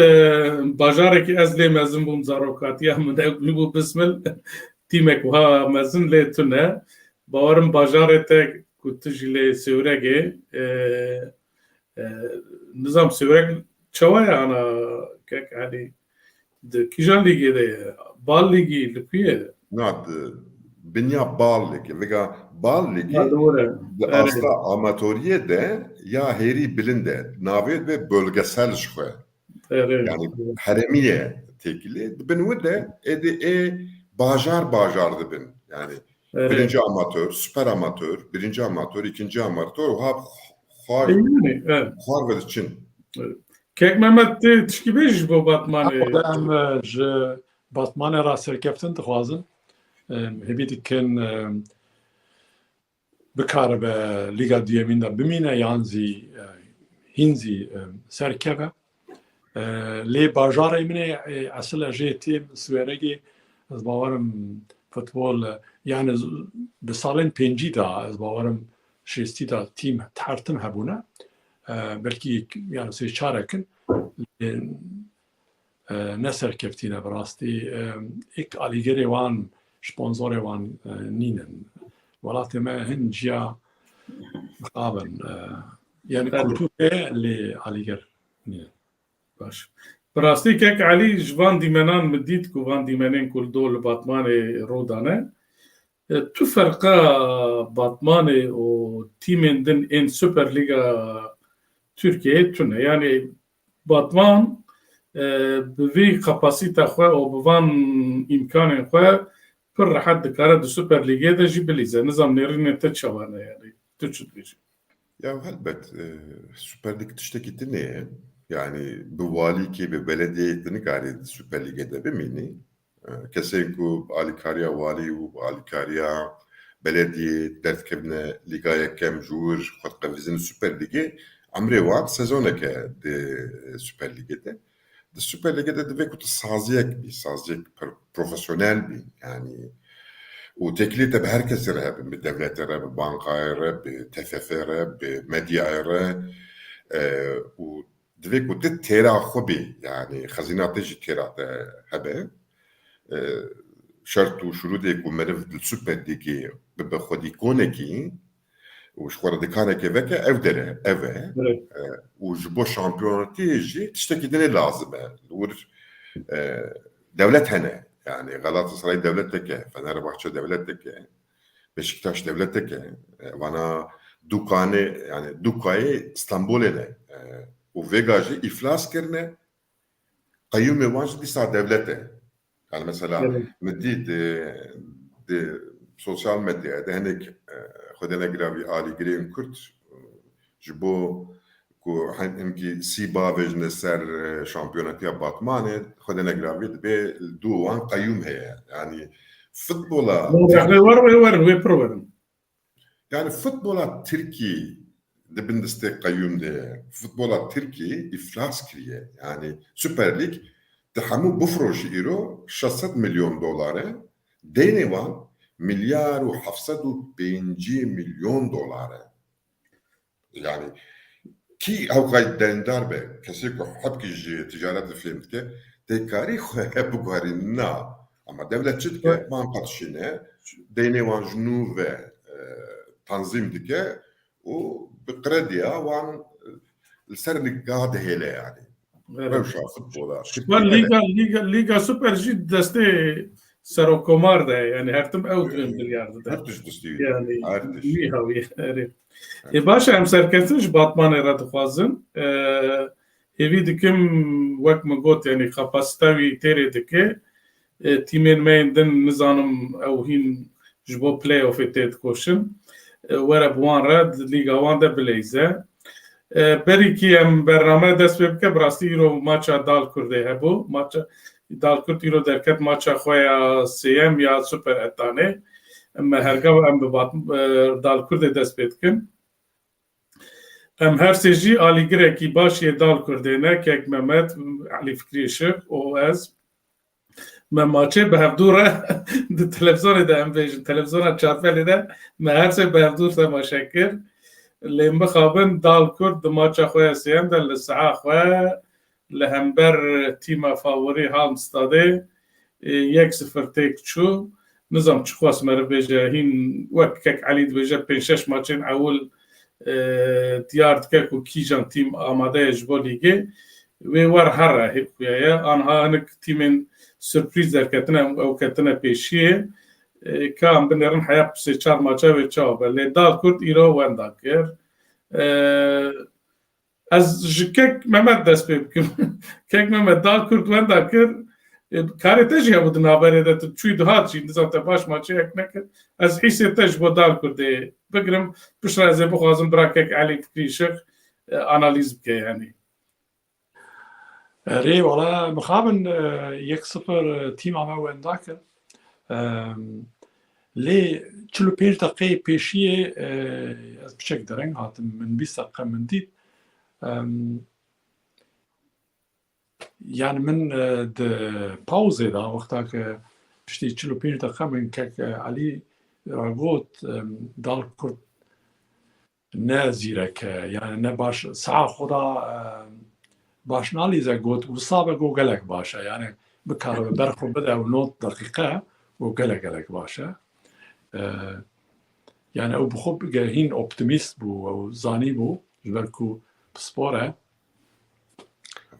bajareki ez lê mezin bûm zarokatiya min bû bismil tîmek wiha mezin lê tune bawerim bajarê te ku tu jî lê Sêwregê nizam Sêwreg çawa ye ana kek Elî di kîjan lîgê de ye bal lîgî li ku ye Na binya bal lêgî vega bal lîgî di Evet. asta amatoriyê de ya herî bilind e navê ve bölgesel ji xwe Evet. yani heremiye tekili dibin wê de êdî bajar dibin yani Evet. birinci amatör, süper amatör, birinci amatör, ikinci amatör ha Yani, evet. xwar ve diçin. Kek Mehmet de tişkî bê ji bo Batmanê em ji Batmanê ra serkeftin dixwazin hêvî dikin bikare be Lîga Duyemîn de bimîne yan zî hîn zî serkeve. Lê bajarê min ê esil jê têm Swêregê ez bawerim futbol yani bi salên pêncî da ez bawerim şêstî da tîm tertim hebûne belkî yani sê çarekin ne serkeftîne bi rastî ek alîgerê wan sponsorê wan nînin welatê me hin ciya mixabin yani kulturê lê alîger nînin. baş. Bi rastî kek Elî ji van dîmenan min dît ku van dîmenên Kurdo li Batmanê rodane. Tu ferqa Batmanê û tîmên din ên Süper Lîga Tirkiyeyê tune. Yani Batman bi vî kapasîta xwe û bi van îmkanên xwe pir rehet dikare di Süper Lîgê de jî bilîze. Nizam nêrînê te çawa ne yani. Tu çi dibêjî? Ya elbet Süper Lig tiştekî din ê yani bi walîkê bi belediyeyê din nikarî Süper Ligê de bimînî kesên ku alîkariya walî û alîkariya belediyê derdkevine Lîga Yekem ji wir xwe diqevizin Süper Ligê عمري وان سezoneke de Süper Lig'de. De Süper Lig'de de vekut saziyek profesyonel bir yani o teklite be herkes re bir devletlere, bir bankaya, bir TFF'ye, bir medyaya o vekut de tera hobi yani hazinateci tera de hebe şart و شروط کو مرف سوپر دیگه به خودی کنه کی و شوار دکانه که وکه ev dere eve Evet. و جبو şampiyonati جي تشتكي دني لازمه ور devlet hene yani Galatasaray devlet teke Fenerbahçe devlet teke Beşiktaş devlet teke bana dukane yani dukayı İstanbul'e o vegajı iflas kirne kayyum evanjı disa devlete yani mesela Evet. meddi de sosyal medyada henek خدنا جرافي آلی گریم کرد جبو کو هم کی سیبا وجن سر شامپیوناتی باتمانه خدنا جرافی به دو وان قیوم هي yani futbola Ve program. yani futbola Türkiye de bindiste kayyum de futbola Türkiye iflas kiriye yani Süper Lig تحمو بفرش إيرو 600 مليون دولار دينيوان مليار و750 مليون دولار يعني كي أو قاعد ديندار به كسيكو حبكي تجارات فهمتك تكاري هبو غارينا أما دولة تشتك ما نقدشينه دينيوان جنوب تنظيم دكه وبقرديا وان السر قاعد هيله يعني Evet. futbola. Var Liga Süper Jit deste serokomar da yani her tim ew döndür yardı da. Her tişt distiydi. Yani Her tişt. wî hawiye. Evet. Başa em serketin ji Batmanê re dixwazin. Hêvî dikim wek min got yani kapasite wî têrê dike. Tîmên me yên din nizanim ew hîn ji bo play-offê tê dikoşin. Were bi wan re di Lîga wan de bilêze. Berîkî em bername dest pê bike bi rastî îro maça Dalkurdê hebû. Maça Dalkurd îro derket maça xwe ya sêyem ya Süper Etanê. Em hergev em bi Dalkurdê dest pê dikin. Em her sê jî alîgirekî baş yê Dalkurdê ne Kek Mehmet, Elî Fikrî Şık û ez me maçê bi hevdû re di televizyonê de em bêjin televizyona Çarpelê de me her sê bi hevdû temaşe kir. Lê mixabin Dalkurd di maça xwe ya sêyem de li saha xwe li hember tîma favorî Halmstadê 1-0 têk çû. Nizam çi xwast me re bêje hîn wek Kek Elî dibêje 5-6 maçên ewil diyar dike ku kîjan tîm amade ye ji bo lîgê. Wê wer here hêkuye ye anha hinek tîmên sürprîz derketine ew ketine pêşiyê ka em binêrin heya 3-4 maça wê çawa be. Lê Dalkurd îro wenda kir. Ez ji Kek Mehmet dest pê bikim. Kek Mehmet Dalkurd wenda kir. Karê te jî hebû di naberê de tu çûyî dihat jî nizam te baş maçeyek nekir. Ez hîsê te ji bo Dalkurdê bigirim piştre ez ê bixwazim bira Kek Elî Fikrî Şık analîz bike yani. ري والله مخابن 1-0 تيما ما وين ذاكر لي تشلو بير دقيقة بيشية بشكل درين هاتم من 20 دقيقة من ديت يعني من د باوزة دا وقتاك بشتي تشلو بير دقيقة من كك علي راغوت دال كرد نازيرك يعني نباش ساعة خدا باش ناليزا قوت وصابة قو قلق باشا يعني بكار برخو بدأ ونوت دقيقة وقلق باشا يعني او بخوب هين اوبتيميست بو او زاني بو جبركو بسبورة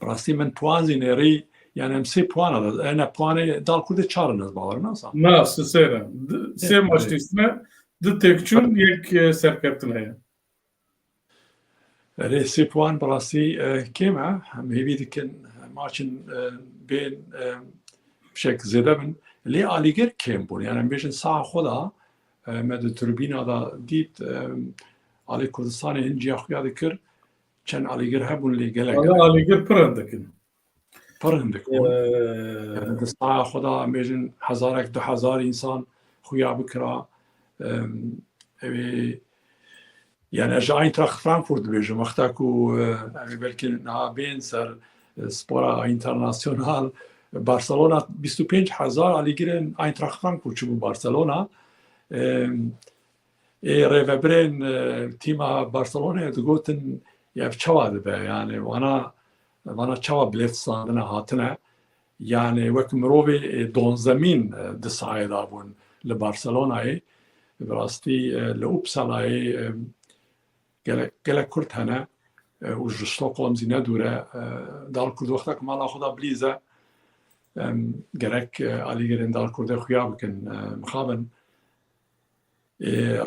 براسي من بوانزي نري يعني ام سي بوانا انا بواني دال كودي çarınız باورنا صح Na sesera. Se maçın ismi di tekçün yek serkeftin heye. ري سي بوان براسي كيما هيبي ديكن مارشن بين بشكل زيادة من لي آليجر كيم بون يعني بيجن ساعة خدا مد تربينا دا ديت آلی کردستان هنجی اخویا دکر چند آلیگر هبون لی گله Valla alîgir pir hindikin. پرندک بون يعني دستا خدا میجن هزارک 2000 انسان خویا بکرا اوی يعني اجا اينتراخت فرانكفورت بيجي وقتاكو بلكي بين سر سبورا انترناسيونال برشلونه 25000 علی گیرن اينتراخت فرانكفورت چبو برشلونه ريفابرين تيما برشلونه دقوتن يف تشواد به يعني وانا تشواد بليتسان انا هاتنا يعني وك مروبي دون زمين دسعيد ابون لبرشلونه براستي لأوبسالا گله کرد هنه و اشتغلم زینه دوره دار کرد وقتا مالا خدا بلیزه گرک علی گرین دار کرده خویا بکن مخابن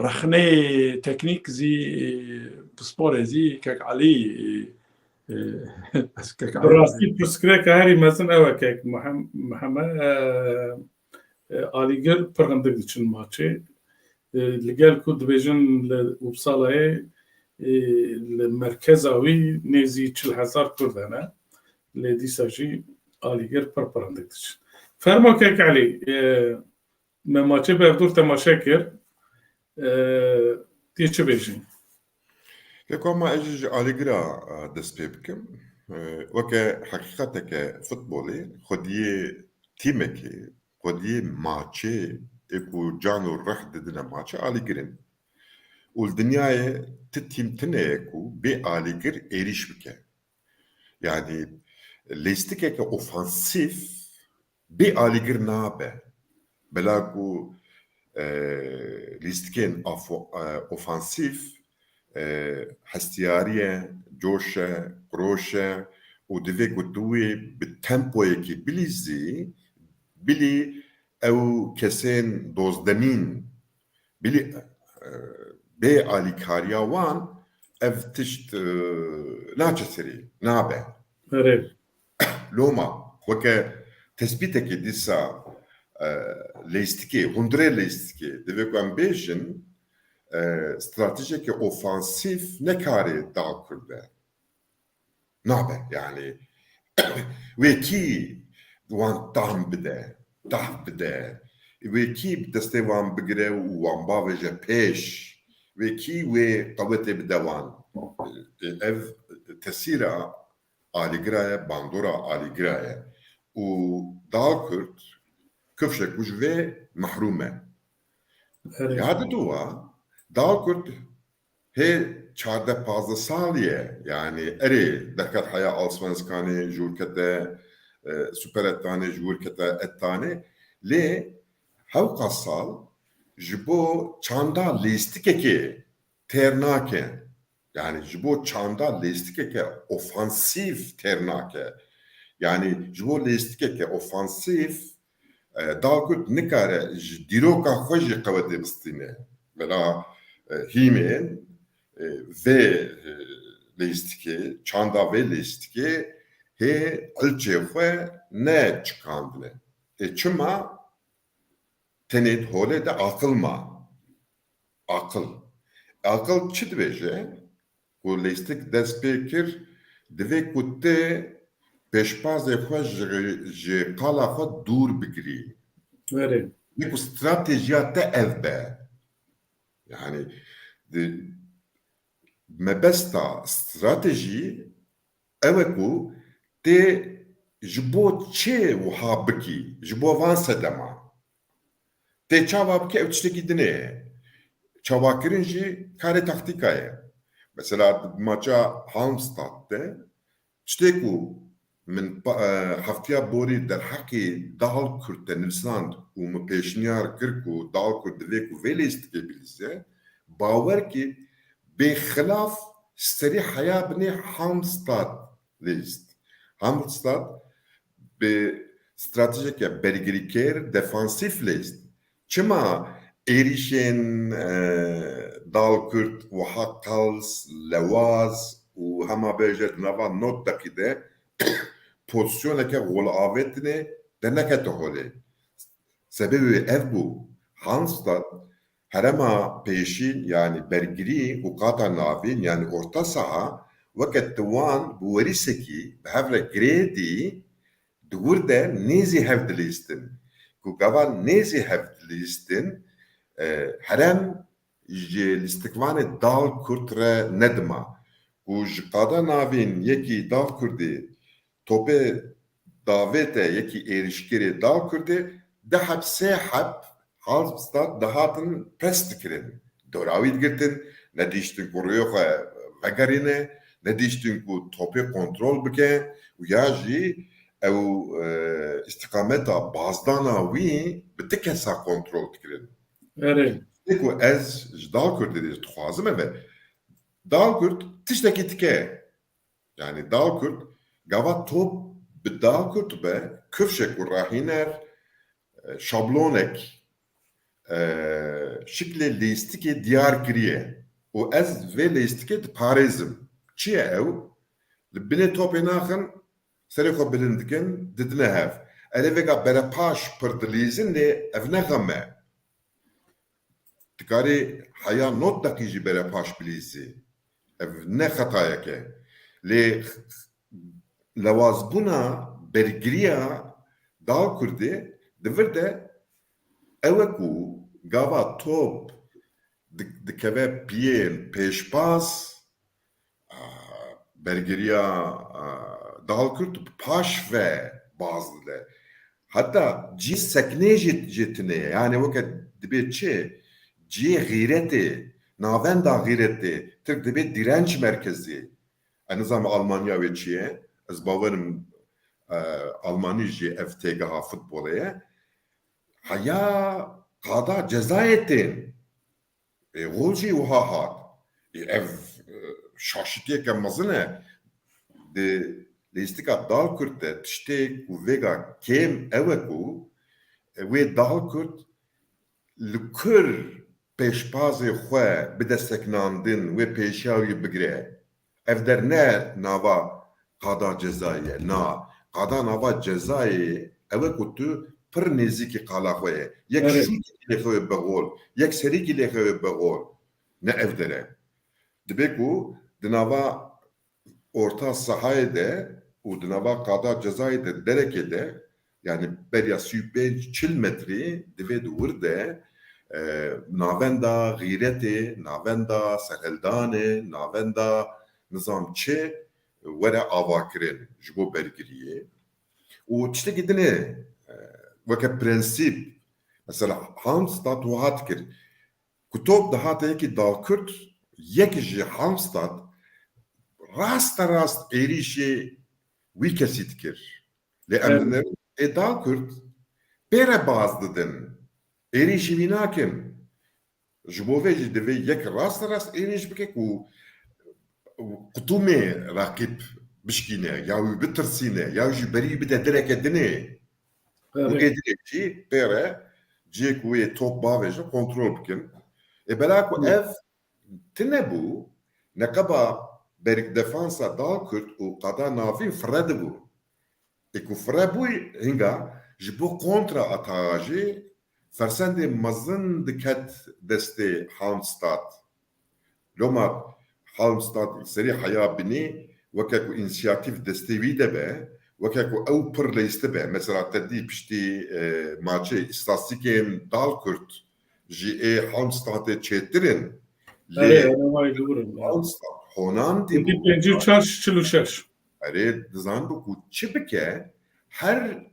رخنه تکنیک زی بسپور زی کک علی براستی پرسکره که هری مثلا اوه که محمد آلیگر پرغندق دیچن ماچه لگل کود بیجن لوبسالای المركزاوي نيزي 40,000 كردانا لدي ساجي آليگر پرپرندگ دیچن فرما که علی مماچه بردور تماشا کرد دیگه چه بیجین؟ كما اجي آليگرا دست پی بکم وكا حقيقتك فوتبولي خديه تيمكي خديه ماتشي اكو جانو الرح ددنا ماتشي آليگرين والدنيا تتيم تنيكو بي آليگر ايريش بكه يعني ليستيكك اوفانسيف بي آليگر نابه بلاكو ليستيكين اوفانسيف هستيارية جوشة قروشة ودفك ودوي بالتمبو يكي بليزي بلي او كسين دوزدمين بلي بي آلي كاريا وان اف تشت ناچسري نابه لوما وكا تثبيتك ديسا ليستيكي هندري ليستيكي دفك امبيشن استراتيجيك اوفانسيف نكاري داو كرده نابه يعني ويكي وان طعم بده طعم بده ويكي بدستي وان بقري وان باوجه بيش ويكي وي قوتي بدوان اف تسيرا آليگرايا باندورا آليگرايا وداو كرد كفشك وجوه محرومه هذا دوا داو كرد هي 14 ساليه يعني اري دكت حياه السوانسكاني جور كتا سوبر الثاني جور كتا الثاني ليه هاو قصال جبو چاندا ليستيكي ترناكه يعني جبو چاندا ليستيكي اوفانسيف ترناكه يعني جبو ليستيكي اوفانسيف داو كرد نكاره ديروكا خوش قوتي بستينه بلا هيمين ve listike çanda ve listike he alçefe ne çıkandne çıma tenet hole de akılma akıl çit veje bu listik despekir dve kutte peşpaz efaj je kalafa dur bigri evet bu stratejiyatta evbe yani مبستا استراتيجي اوكو تي جبو تشي وحابكي جبو وان سدما تي تشاوابكي او تشتكي دنيه تشاواكرينجي كاري تكتيكايا مثلا ماتشا هالمستاد تشتكو من هفتيا بوري در حقي دال كرت نفساند ومبيشنيار كركو دال كرت دليكو فيليست كيبليزي باوركي بخلاف ستري حياة بني هامستاد ليست هامستاد باستراتيجية بريغريكير ديفانسيف ليست كما إيريشين دال كرت وحاقلس لواز وهما بيجت نافا نوت دقيدة بوزيشونك غول آوتني دنكة هولي سبب أفبو هامستاد هرما بيشين يعني برجري وقاطع نافين يعني orta saha وقت توان بوريسكي بهفلا جريدي دورده نيزي هفدليستن كوكاوال نيزي هفدليستن هرم ji listikvanê dal Kurd re nedima û ji qada navên yekî dal Kurdê topê davê te yekî êrişkerê dal Kurdê di hepsê hep Halmstad dihatin pres dikirin. Dorawî digirtin, nedîştin ku rûyê xwe vegerîne, nedîştin ku topê kontrol bike û ya jî ew îstiqameta bazdana wî bi ti kesa kontrol dikirin. Evet. Ku ez ji dal Kurdê de dixwazim ev dal Kurd tiştekî tike. Yani dal Kurd gava top bi dal Kurd be kufşek û rahîner şablonek şiklê lêstikê diyar kiriye û ez vê lêstikê diparêzim. Çi ye ew? Li binê topê naxin serê xwe bilind dikin didine hev. Erê vêga berepaş pir dilîzin lê ev ne xem e. Dikarî heya not dakî jî berepaş bilîzî. Ev ne xetayek e. Lê lewazbûna bergiriya dal Kurdê divir de ew e ku gava top dikeve piyên pêşbaz bergiriya dal Kurd paş ve baz dide. Hatta cî seknê jî tune ye. Yani weke dibe çi cî gîretê navenda gîretê Tirk dibe direnç merkezî. Nizam Almanya ve çi ye? Ez bawerim Almanî jî ev têgeha futbolê ye. Heya qada cezayê tên. Gol jî wiha hat. Ev şaşîtiyeke mezin e. Di lêstika dal Kurd de tiştê ku vêga kêm ew e ku wê dal Kurd li kur pêşbazê xwe bide seknandin wê pêşiya wî bigire. Ev derne nava qada cezayê ye. Na. Qada nava cezayê ew e ku tu pir nêzîkî qala xwe ye. Yek şûtî lê xwe be gol, yek serîkî lê xwe be gol. Ne ev dere. Dibe ku di nava orta sahayê de û di nava qada cezayê de derekê de yani beriya 35-40 metrê divê di wir de navenda gîretê, navenda serhildanê, navenda nizam çê were avakirin ji bo bergiriyê. û tiştekî dinê weke prensîp mesela Halmstad wiha dikir ku top dihate yekî dal Kurd yek ji Halmstad rasta rast êrişê wî kesî dikir. Lê em dinerin dal Kurd pêre baz didin. Êrişî wî nakin. Ji bo vê jî divê yek rasta rast êriş bike ku qutumê raqîb bişkîne ya wî bitirsîne ya jî berî bide dereke dinê. û êdirek jî pêre ciyê ku wê top bavê jî kontrol bikin. Bela ku ev tune bû neqeba defansa dal Kurd û qada navîn fire dibû. Ku fire bû hinga ji bo kontra ataya jî fersendê mezin diket destê Halmstad. Loma Halmstad serî heya binî weke ku înisiyatîv destê wî de be weke ku ew pir lêste be. Mesela te dî piştî maçê îstatîstîkên dal Kurd ji ê Halmstadê çêtirin. Lê Halmstad honan dî bû. 54-46. Erê dizanibû ku çi bike her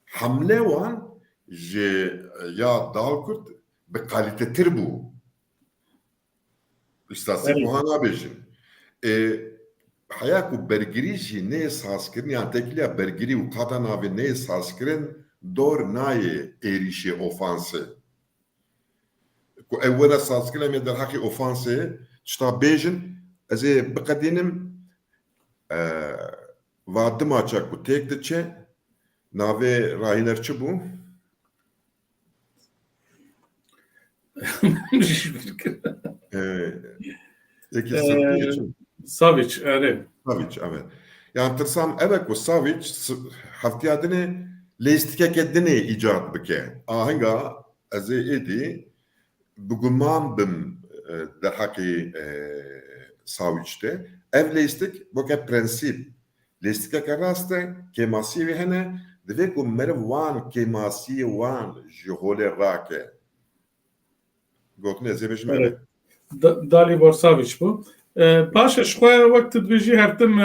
hamle wan ji ya dal Kurd bi kalîtetir bû. İstatistik wiha nabêjin. Heya ku bergirî jî nê sazkirin yan tekiliya bergirî û qada navê nê sazkirin dor nayê êrişê ofansê. Ku ew were sazkirin em ê derheqê ofansê tişta bêjin ez ê biqedînim va di maça ku têk diçe navê rahîner çi bû? Yekî Savic, evet. Savic, evet. Yani tirsam evet ku Savic heftiya dinê lêstikeke dinê îcat bike. Ahinga ez ê êdî biguman bim di heqê Savic de. Ev lêstik weke prensîp lêstikeke rast e kêmasiyê wê hene divê ku meriv wan kêmasiyê wan ji holê rake. Gotinê ez ê bêjim evet. Dalibor Savic bû. Paşa ji xwe wek tu dibêjî hertim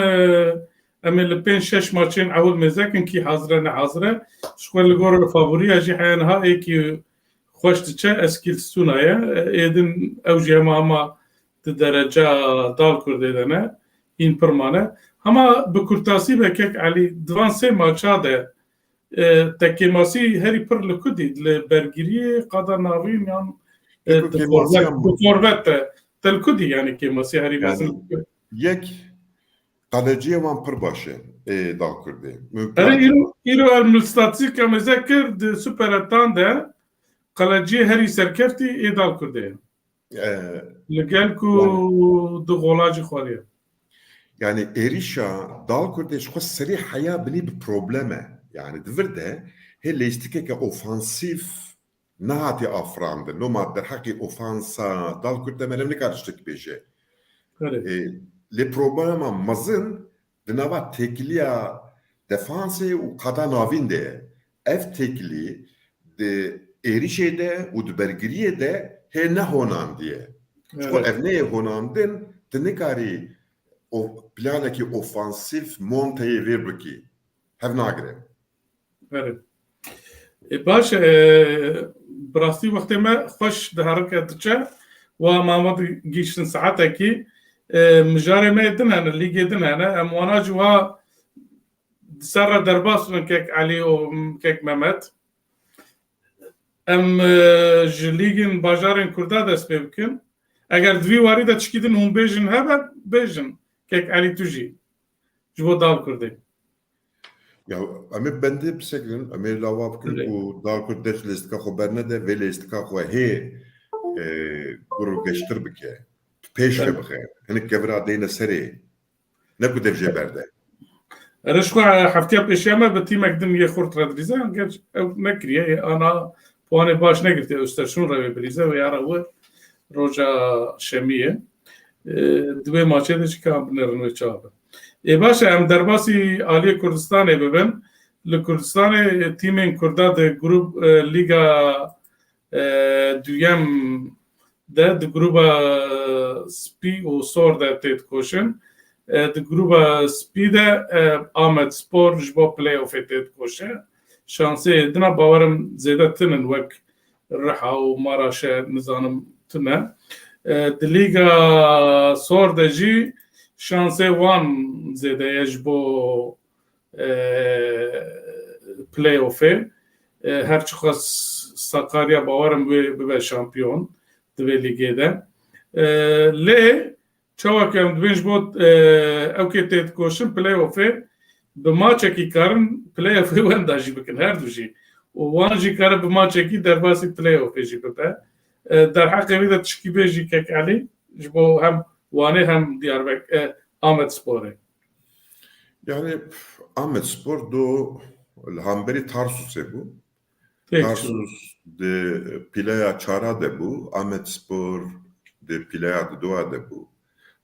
em ê li 5-6 maçên ewil mêzekin kî hazir e nehazir e. Ji xwe li gor favoriya jî heye niha êkî xweş diçe Eskilstuna ye. Êdin ew jî hema di dereceya Dalkurdê de ne hîn pir mane. Hema bi kurtasî vekek Elî divan sê maça de tekêmasî herî pir li ku dît li bergiriyê qada navîn yan forvet de tel ku dî yani kêmasî herî mezin. Yek kaleciye wan pir baş e Dalkurdê. Erê îro el statîk em êze kir di Superettan de kaleciyê herî serkeftî ê Dalkurdê ye. Li gel ku di gola jî xwariye. Yani êrîşa Dalkurdê ji xwe serî heya binî bi problem e. Yani divir de hê lêstikeke ofansîv nehatiye afirandin. Noma derheqê ofansa Dalkurd de me nikare tiştek bêje. Lê problema mezin di nava têkiliya defansê û qada navîn de ye. Ev têkilî di êrişê de û di bergiriyê de hê nehonandiye. Çiko ev neyê honandin tu nikarî planekî ofansîv monteyê vê bikî. Hev nagire. Evet. Baş bi rastî wextê me xweş di herike diçe wa mamet gîştin saetekî mijarê me din hene lîgê din hene em wana jî wa di ser re derbas bin kek Elî û kek Mehmet. Em ji lîgên bajarên Kurda dest pê bikin. Eger divî warî de tişkî din hûn bêjin hebe bêjin kek Elî tu jî ji bo Dalkurdê. Ya em ê bendê bisekirin, em ê lava bikin û Dalkurd deş lêstika xwe bernede vê lêstika xwe hê gur geştir bike. Pêş ve bixe. Hinek kevira deyne serê. Ne ku dev jê berde. Erê ji xwe heftiya pêşiya me bi tîmek din yê xurt re dirîze geç ew nekiriye ana puanê baş negirtiye Östersun re vê birîze û yara we roja şemiyê divê maçê de jî kan binerin wê çabe. Baş em derbasî Aliyê Kurdistanê bibin. Li Kurdistanê tîmên Kurda di grup Lîga duyem de di gruba Spî û Sor de tê dikoşin. Di gruba Spî de Amedspor ji bo play-offê tê dikoşe. Şansê dina bawerim zêde tinin wek Riha û Maraşe nizanim tune. Di Lîga Sor de jî şansê wan zêde ye ji bo play-offê. Her çi xwe Sakarya bawerim wê bibe şampiyon di vê lîgê de. Lê çawek em dibên ji bo ew kê tê dikoşin play-offê bi maçekî karin play-offê wenda jî bikin her du jî. û wan jî kare bi maçekî derbasî play-offê jî bibe. Derheqê wî de tişkî bêjî kek Elî ji bo hem wanê hem Diyarbekir Amedsporê. Yani Amedspor do Hamberî Tarsusê bû. Tarsus de pilaya çara de bû. Amedspor de pilaya doğa de bû.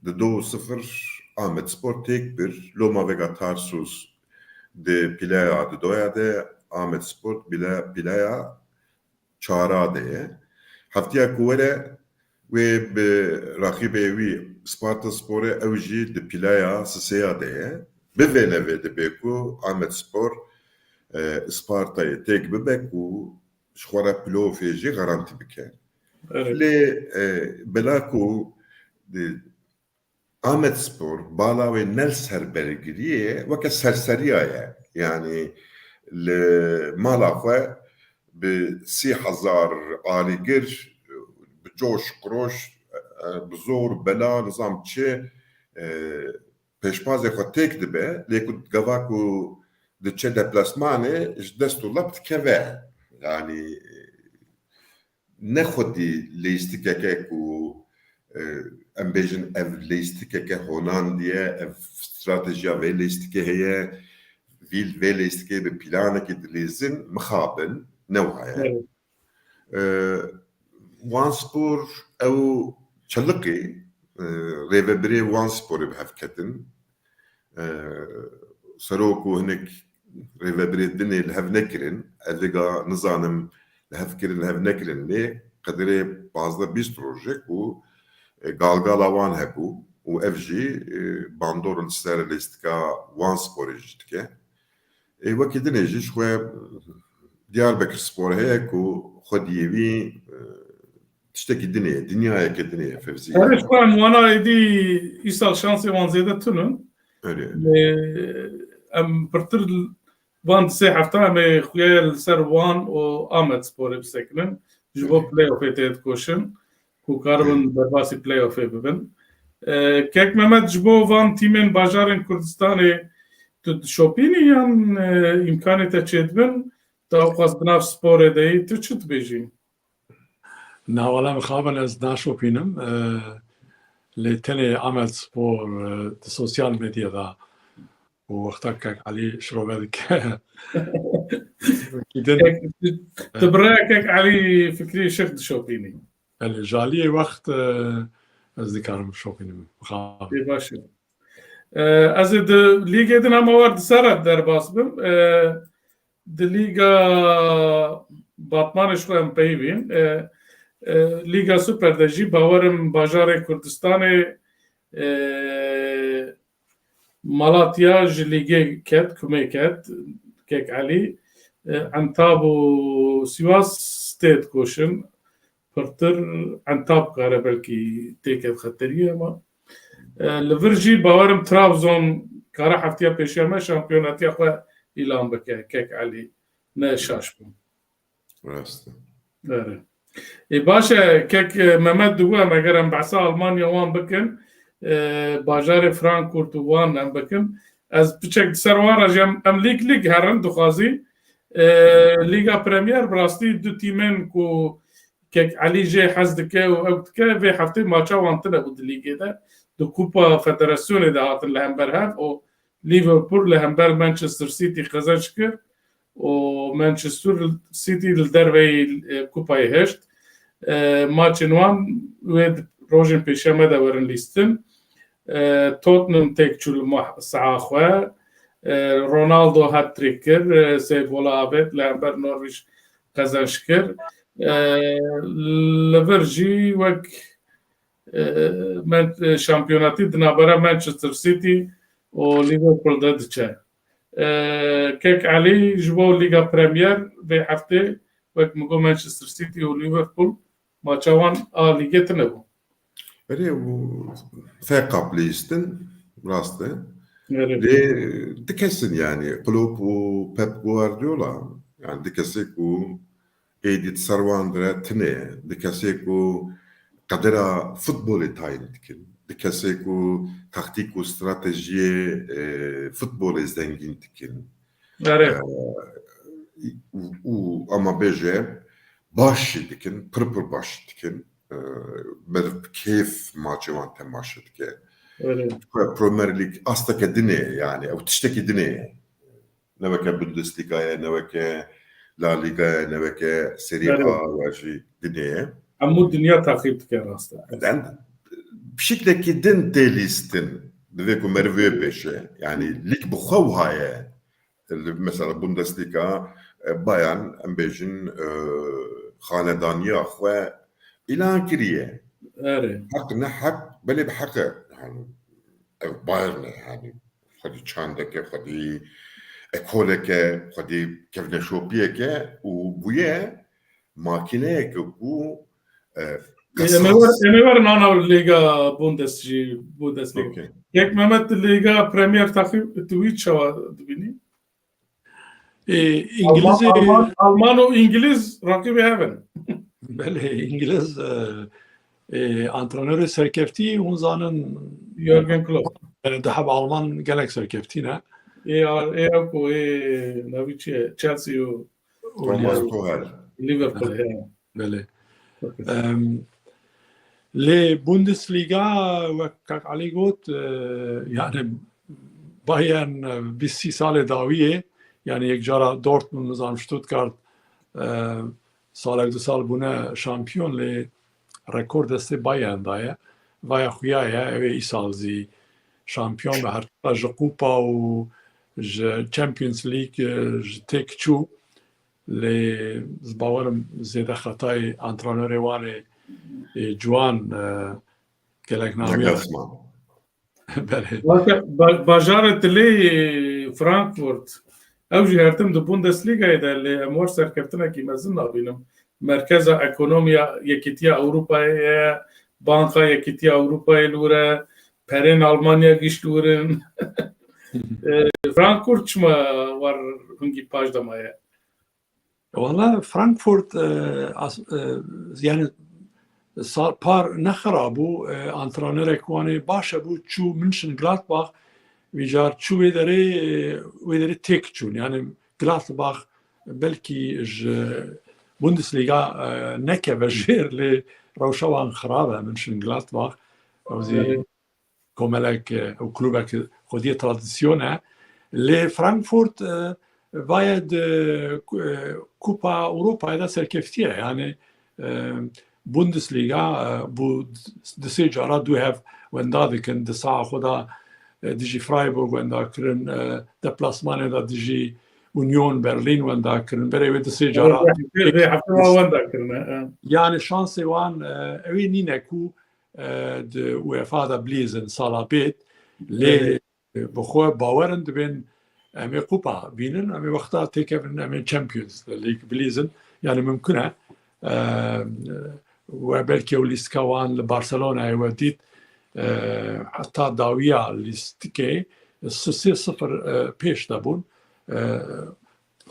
Di 2-0 Amedspor tek bir Loma Vega Tarsus de pilaya doğa de Amedspor pilaya çara de. Haftiya kuvvere ve bi rakibê wî Spartasporê ew jî di pilaya siseya de ye. Bivêne vê dibe ku Amedspor Spartayê têk bibe ku ji xwe re play-offê jî garantî bike. Lê bila ku Amedspor bala wê nel serbergiriyê weke serseriya ye. Yani li mala xwe bi 30,000 alîgir bi coş kroş bi zor bela nizam çi pêşbazê xwe têk dibe lê ku gava ku diçe deplasmanê ji dest û lep dikeve. Yani ne xwedî lêstikeke ku em bêjin ev lêstikeke honan diye ev stratejiya vê lêstikê heye vê lêstikê bi planekê dilêzin mixabin ne wiha ye. Wanspor ew çiliqê rêvebirê Wansporê bi hev ketin. Serok û hinek rêvebirê dinê li hev nekirin. Eliga nizanim li hev kirin li hev nekirin lê qedirê 15-20 rojek û galgala wan hebû û ev jî bandorên ser lîstika wan sporê jî dike. Wekî dinê jî ji xwe Diyarbekir spor heye ku xwe diyêvî tiştekî dinê, dinyayekê dinê Fevzî. Evet, şu an wana êdî îsal şansê wan zêde tunun. Em pirtir van sê hefta em ê xuya li ser wan û Amed Sporê bisekinin ji bo play-offê tê dikoşin ku karibin derbasî play-offê bibin. Kek Mehmet ji bo van tîmên bajarên Kurdistanê tu dişopînî yan imkanê te çêdibin ta xwast bi nav sporê de yî tu çi dibêjî? ناوەڵا مخابن ez naşopînim lê tenê Amed Spor di sosyal medyada û wexta kek Elî şirobe dike Tu biraya kek Elî Fikrî şix dişopînî. Belê ji aliyê wext ez dikarim şopînim. Baş e. Ez ê di lîgê din hema war di ser derbas bim. Di lîga Batmanê xwe em peyivîn. Lîga Super de jî bawerim bajarê Kurdistanê Malatya ji lîgê ket, kumê ket, kek Elî. Entab û Sivas tê dikoşin. Pirtir Entab kare belkî têket xeterî ama li vir jî bawerim Trabzon kare heftiya pêşiya me şampiyonetiya xwe îlan bike kek Elî ne şaş bûm. Rast e. Baş e kek Mehmet dibû em eger em behsa Almanya wan bikin bajarê Frankfurt û wan em bikin ez piçek di ser wan re jî em lîg herin dixwazî Lîga Premier bi rastî du tîmên ku kek Elî jê hez dike û ew dike vê heftê maça wan tune bû di lîgê de di Kupa Federasyonê de hatin li hember hev û Liverpool li hember Manchester City qezenç kir û Manchester City li derveyê Kupayê heşt. Maçên wan wê rojên pêşiya me de werin lîstin. Tottenham têk çû li saha xwe. Ronaldo hat-trick kir, sê gola abêt li hember Norwich qezenç kir. Li vir jî wek şampiyonatî di navbera Manchester City û Liverpool de diçe. Kek Elî ji bo Lîga Premier vê heftê wek min got Manchester City û Liverpool maça wan a lîgê tune bû. Erê fê qaplîstin rast e. Lê dikesin yani Klopp û Pep Guardiola yani dikesê ku êdî di ser wan de tune dikesê ku qedera futbolê tayin dikin dikesê ku taktîk û stratejiyê futbolê zengîn dikin û ama bêje baş jî dikin pir baş dikin meriv bi kêf maçê wan temaşe dike. Premier League asteke dinê yani ew tiştekî dinê neveke Bundesligaya neveke La Ligaya neveke Serie A ve jî dinê hemû dinya taqîb dike rast e. Bi şeklekî din tê lîstin divê ku meriv wê bêje yani lig bi xwe haye mesela Bundesliga Bayern em bêjin xanedaniya xwe îlan kiriye heq ne heq belê bi heqe ev Bayern yani xwedî çandeke xwedî ekoleke xwedî kevneşopiyeke û bûye makîneyeke ku Em ê werin ana Lîga Bundesliga. Kek Mehmet Lîga Premier taqîb tu wî çawa dibînî? İngilizce Alman û İngiliz rakîbê hevin. Belê İngiliz antrenörê serkeftî hûn zanin Jürgen Klopp. Diheb Alman gelek serkeftî ne? Ew ku navî çi ye Chelsea û Liverpool Belê. Lê Bundesliga wek kek Elî got yani Bayern bîstî salê dawiyê yani yek cara Dortmund nizam Stuttgart salek du sal bûne şampiyon lê rekor destê Bayern daye vaya xuya ye ew ê îsal zî şampiyon be her ji Kupa û ji Champions League ji têk çû lê ez bawerim zêde xetayê antrenörê wan ê ciwan gelek namiye. Nagelsmann. Bele. Bajarê tilê Frankfurt ew jî hertim di Bundesligayê de lê em war serkeftinekî mezin nabînim. Merkeza Ekonomiya Yekîtiya Ewropayê ye, Banka Yekîtiya Ewropayê li wir e, perên Almanya gişt li wir in. Frankfurt çima war hingî paş demaye. Valla Frankfurt yani par nexrabû antrenörek wanê baş bû çû Mönchengladbach vicar çû wê derê têk çûn yani Gladbach belkî ji Bundesliga nekeve jêr lê rewşewan xirab e Mönchengladbach ew komelek û klûbek xwediyê tradisyon e lê Frankfurt vaya Kupa Avrupa'ya da serkeftiye yani Bundesliga bu dise cara du hev wenda dikin di sağa xuda dijî Freiburg wenda kirin deplasmanê da dijî Union Berlin wenda kirin berê wê dise cara Vê hefta wenda kirine. yani şansê wan ew nîne ku di UEFA da bilîzin sala bêt lê bi xwe bawerin dibin em ê kupa bînin em ê wexta têkevin em ê Champions League bilîzin yani mümkün e we belkî ew lîstika wan li Barcelonayê we dît heta dawiya lîstikê 3-0 pêş debûn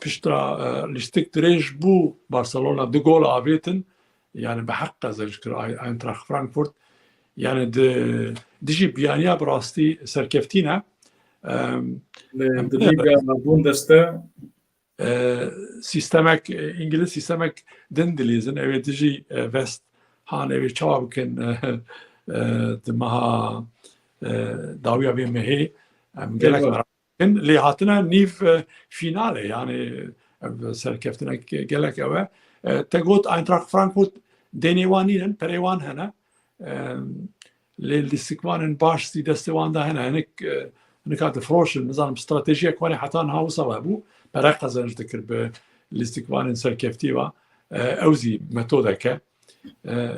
piştra lîstik dirêj bû Barcelona 2 gol avêtin yani bi heq qezaj kir Eintracht Frankfurt yani dijî biyaniya bi rastî serkeftîne Li Liga Bundes'te sistemek İngiliz sistemek din dilîzin ew dijî West han ew çawa bikin di meha dawiya vê mehê em gelek merakîn lê hatine nîv finalê yani serkeftinek gelek ew e te got Eintracht Frankfurt denê wan nînin perê wan hene lê lîstik wanin baş stî destê wan da hene hinek hat difroşin nizanim stratejiyek wanê heta niha wisa webû pere qezenj dikir bi lîstikvanên serkeftî ve ew zî metodeke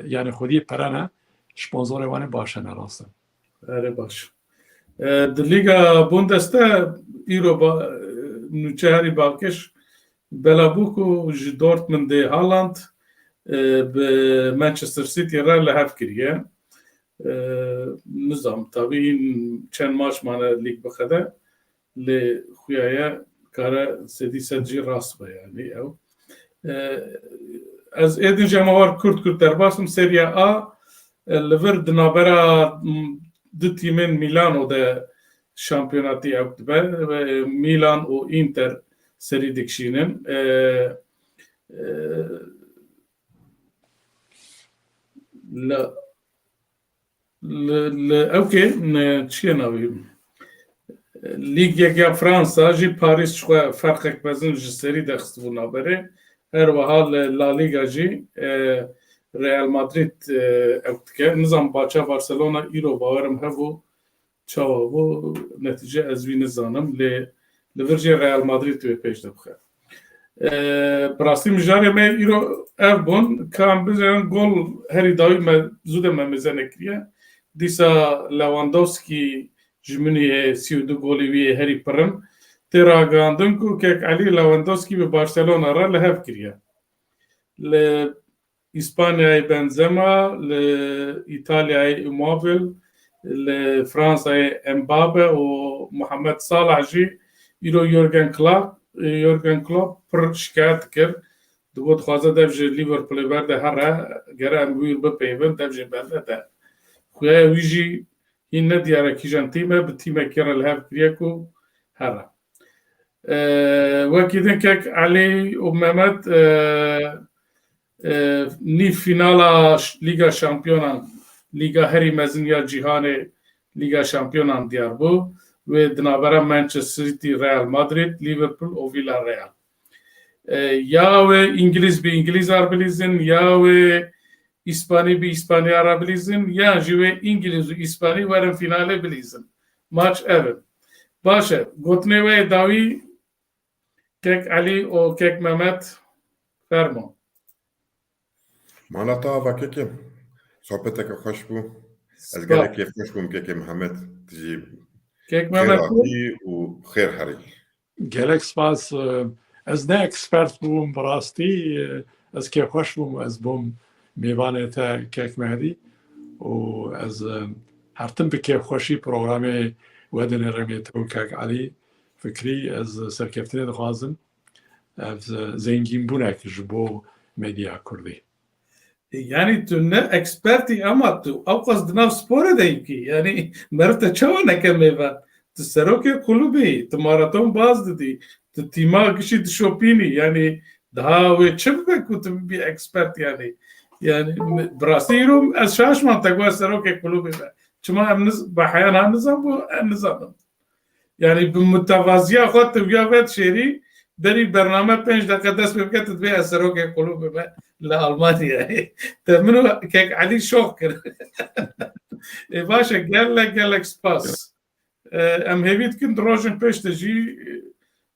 yani xwediyê pere ne sponsorê wan ê baş hene rastin. Erê baş. Di Liga Bundes'te îro nûçeherî bavkêş bela bû ku ji Dortmundê Haaland bi Manchester City re li hev kiriye. Nizam tabî çend maç mane lîg bixede lê xuya ye kare sedî sed jî rast be yani ew. Ez êdin ji hema war Kurt derbasım Serie A li vir di navbera du tîmên Milano de şampiyonatî ew dibe ve Milan û Inter serî dikişînin. Ew çiye navî Lîg ya Fransa jî Parîs xwe ferqek mezin ji serî de xistibû navberê her wiha li La Liga jî Real Madrid ew dike nizam baça Barcelona îro bawerim hebû çawa bû netîce ez vî nizanim lê li vir jî Real Madrid wê pêş dibixe. Bi rastî mijarê me îro ev bûn ka em bizên gol herî dawî me zû de me mêze nekiriye dîsa Lewandowski ji Münihê 32 golê wî yê herî pirin tê ragandin ku kek Elî Lewandowski bi Barcelona re li hev kiriye. Li İspanyayê Benzema, li İtalyayê Immobile, li Fransayê Mbappe û Mohamed Salah jî îro Jürgen Klopp pir şikayet dikir. Digot dixwaze dev ji Liverpoolê berde here gere em wî bipeyvin dev jê berde de. Xuya wî jî hîn ne diyare kîjan tîme bi tîmekî re li hev kiriye ku here. Wekî din kek Elî û Mehmet nîv finala Liga Şampiyonan Liga herî mezin ya cîhanê Liga Şampiyonan diyar bû wê di navbera Manchester City, Real Madrid, Liverpool û Villarreal. Ya wê İngiliz bi İngiliz ar bilîzin ya wê İspanî bi İspanî ar bilîzin ya jî wê İngiliz û İspanî werin finalê bilîzin. Maç ev in. Baş e gotinê wê dawî kek Elî û kek Mehmet fermo. Mana ta vakekim. Sohbeteke hoş bû. از گله کیف خوش بوم که محمد تجی کیک خیر محمد آتی و خیر حری gelek spas ez ne ekspert bûm bi rastî ez kêfxweş bûm ez bûm mêvanê te kek Mehdi û ez hertim bi kêfxweşî programê wedinê remê te û kek Elî Fikrî ez serkeftinê dixwazim ev zengînbûnek ji bo medya Kurdî. Yani tu ne ekspertî ama tu ew qas di nav sporê de yekî. Yani meriv te çawa neke mêvan. Tu serokê kulûbê yî, tu maraton baz didî, tu tîma gişî dişopînî. Yani daha wê çi bibe ku tu bibî ekspert yani. Yani bi rastî îro ez şaşman te got serokê kulûbê be. Çima em bi heyan han nizan bû em nizanim. Yani bi mutevazîya xwe tu ya vet şêrî derî bername 5 deqe dest pê bike tu dibê ez serokê kulûbê me li Almanyayê. Te min û kek Elî şox kir. Baş e gelek spas. Em hêvî dikin di rojên pêş de jî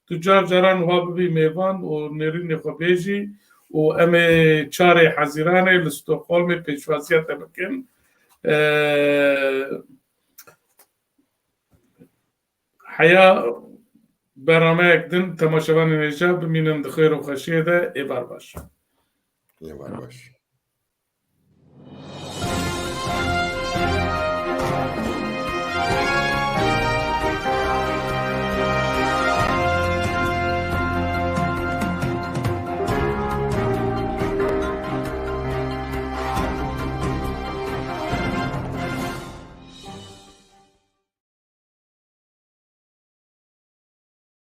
tu car caran wiha bibî mêvan û nêrînê xwe bêjî û em ê çarê hezîranê li Stockholmê pêşwaziya te bikin. Heya bernameyek din temaşevanên êja bimînin di xêr û xweşiyê de êvar baş. یه بار باش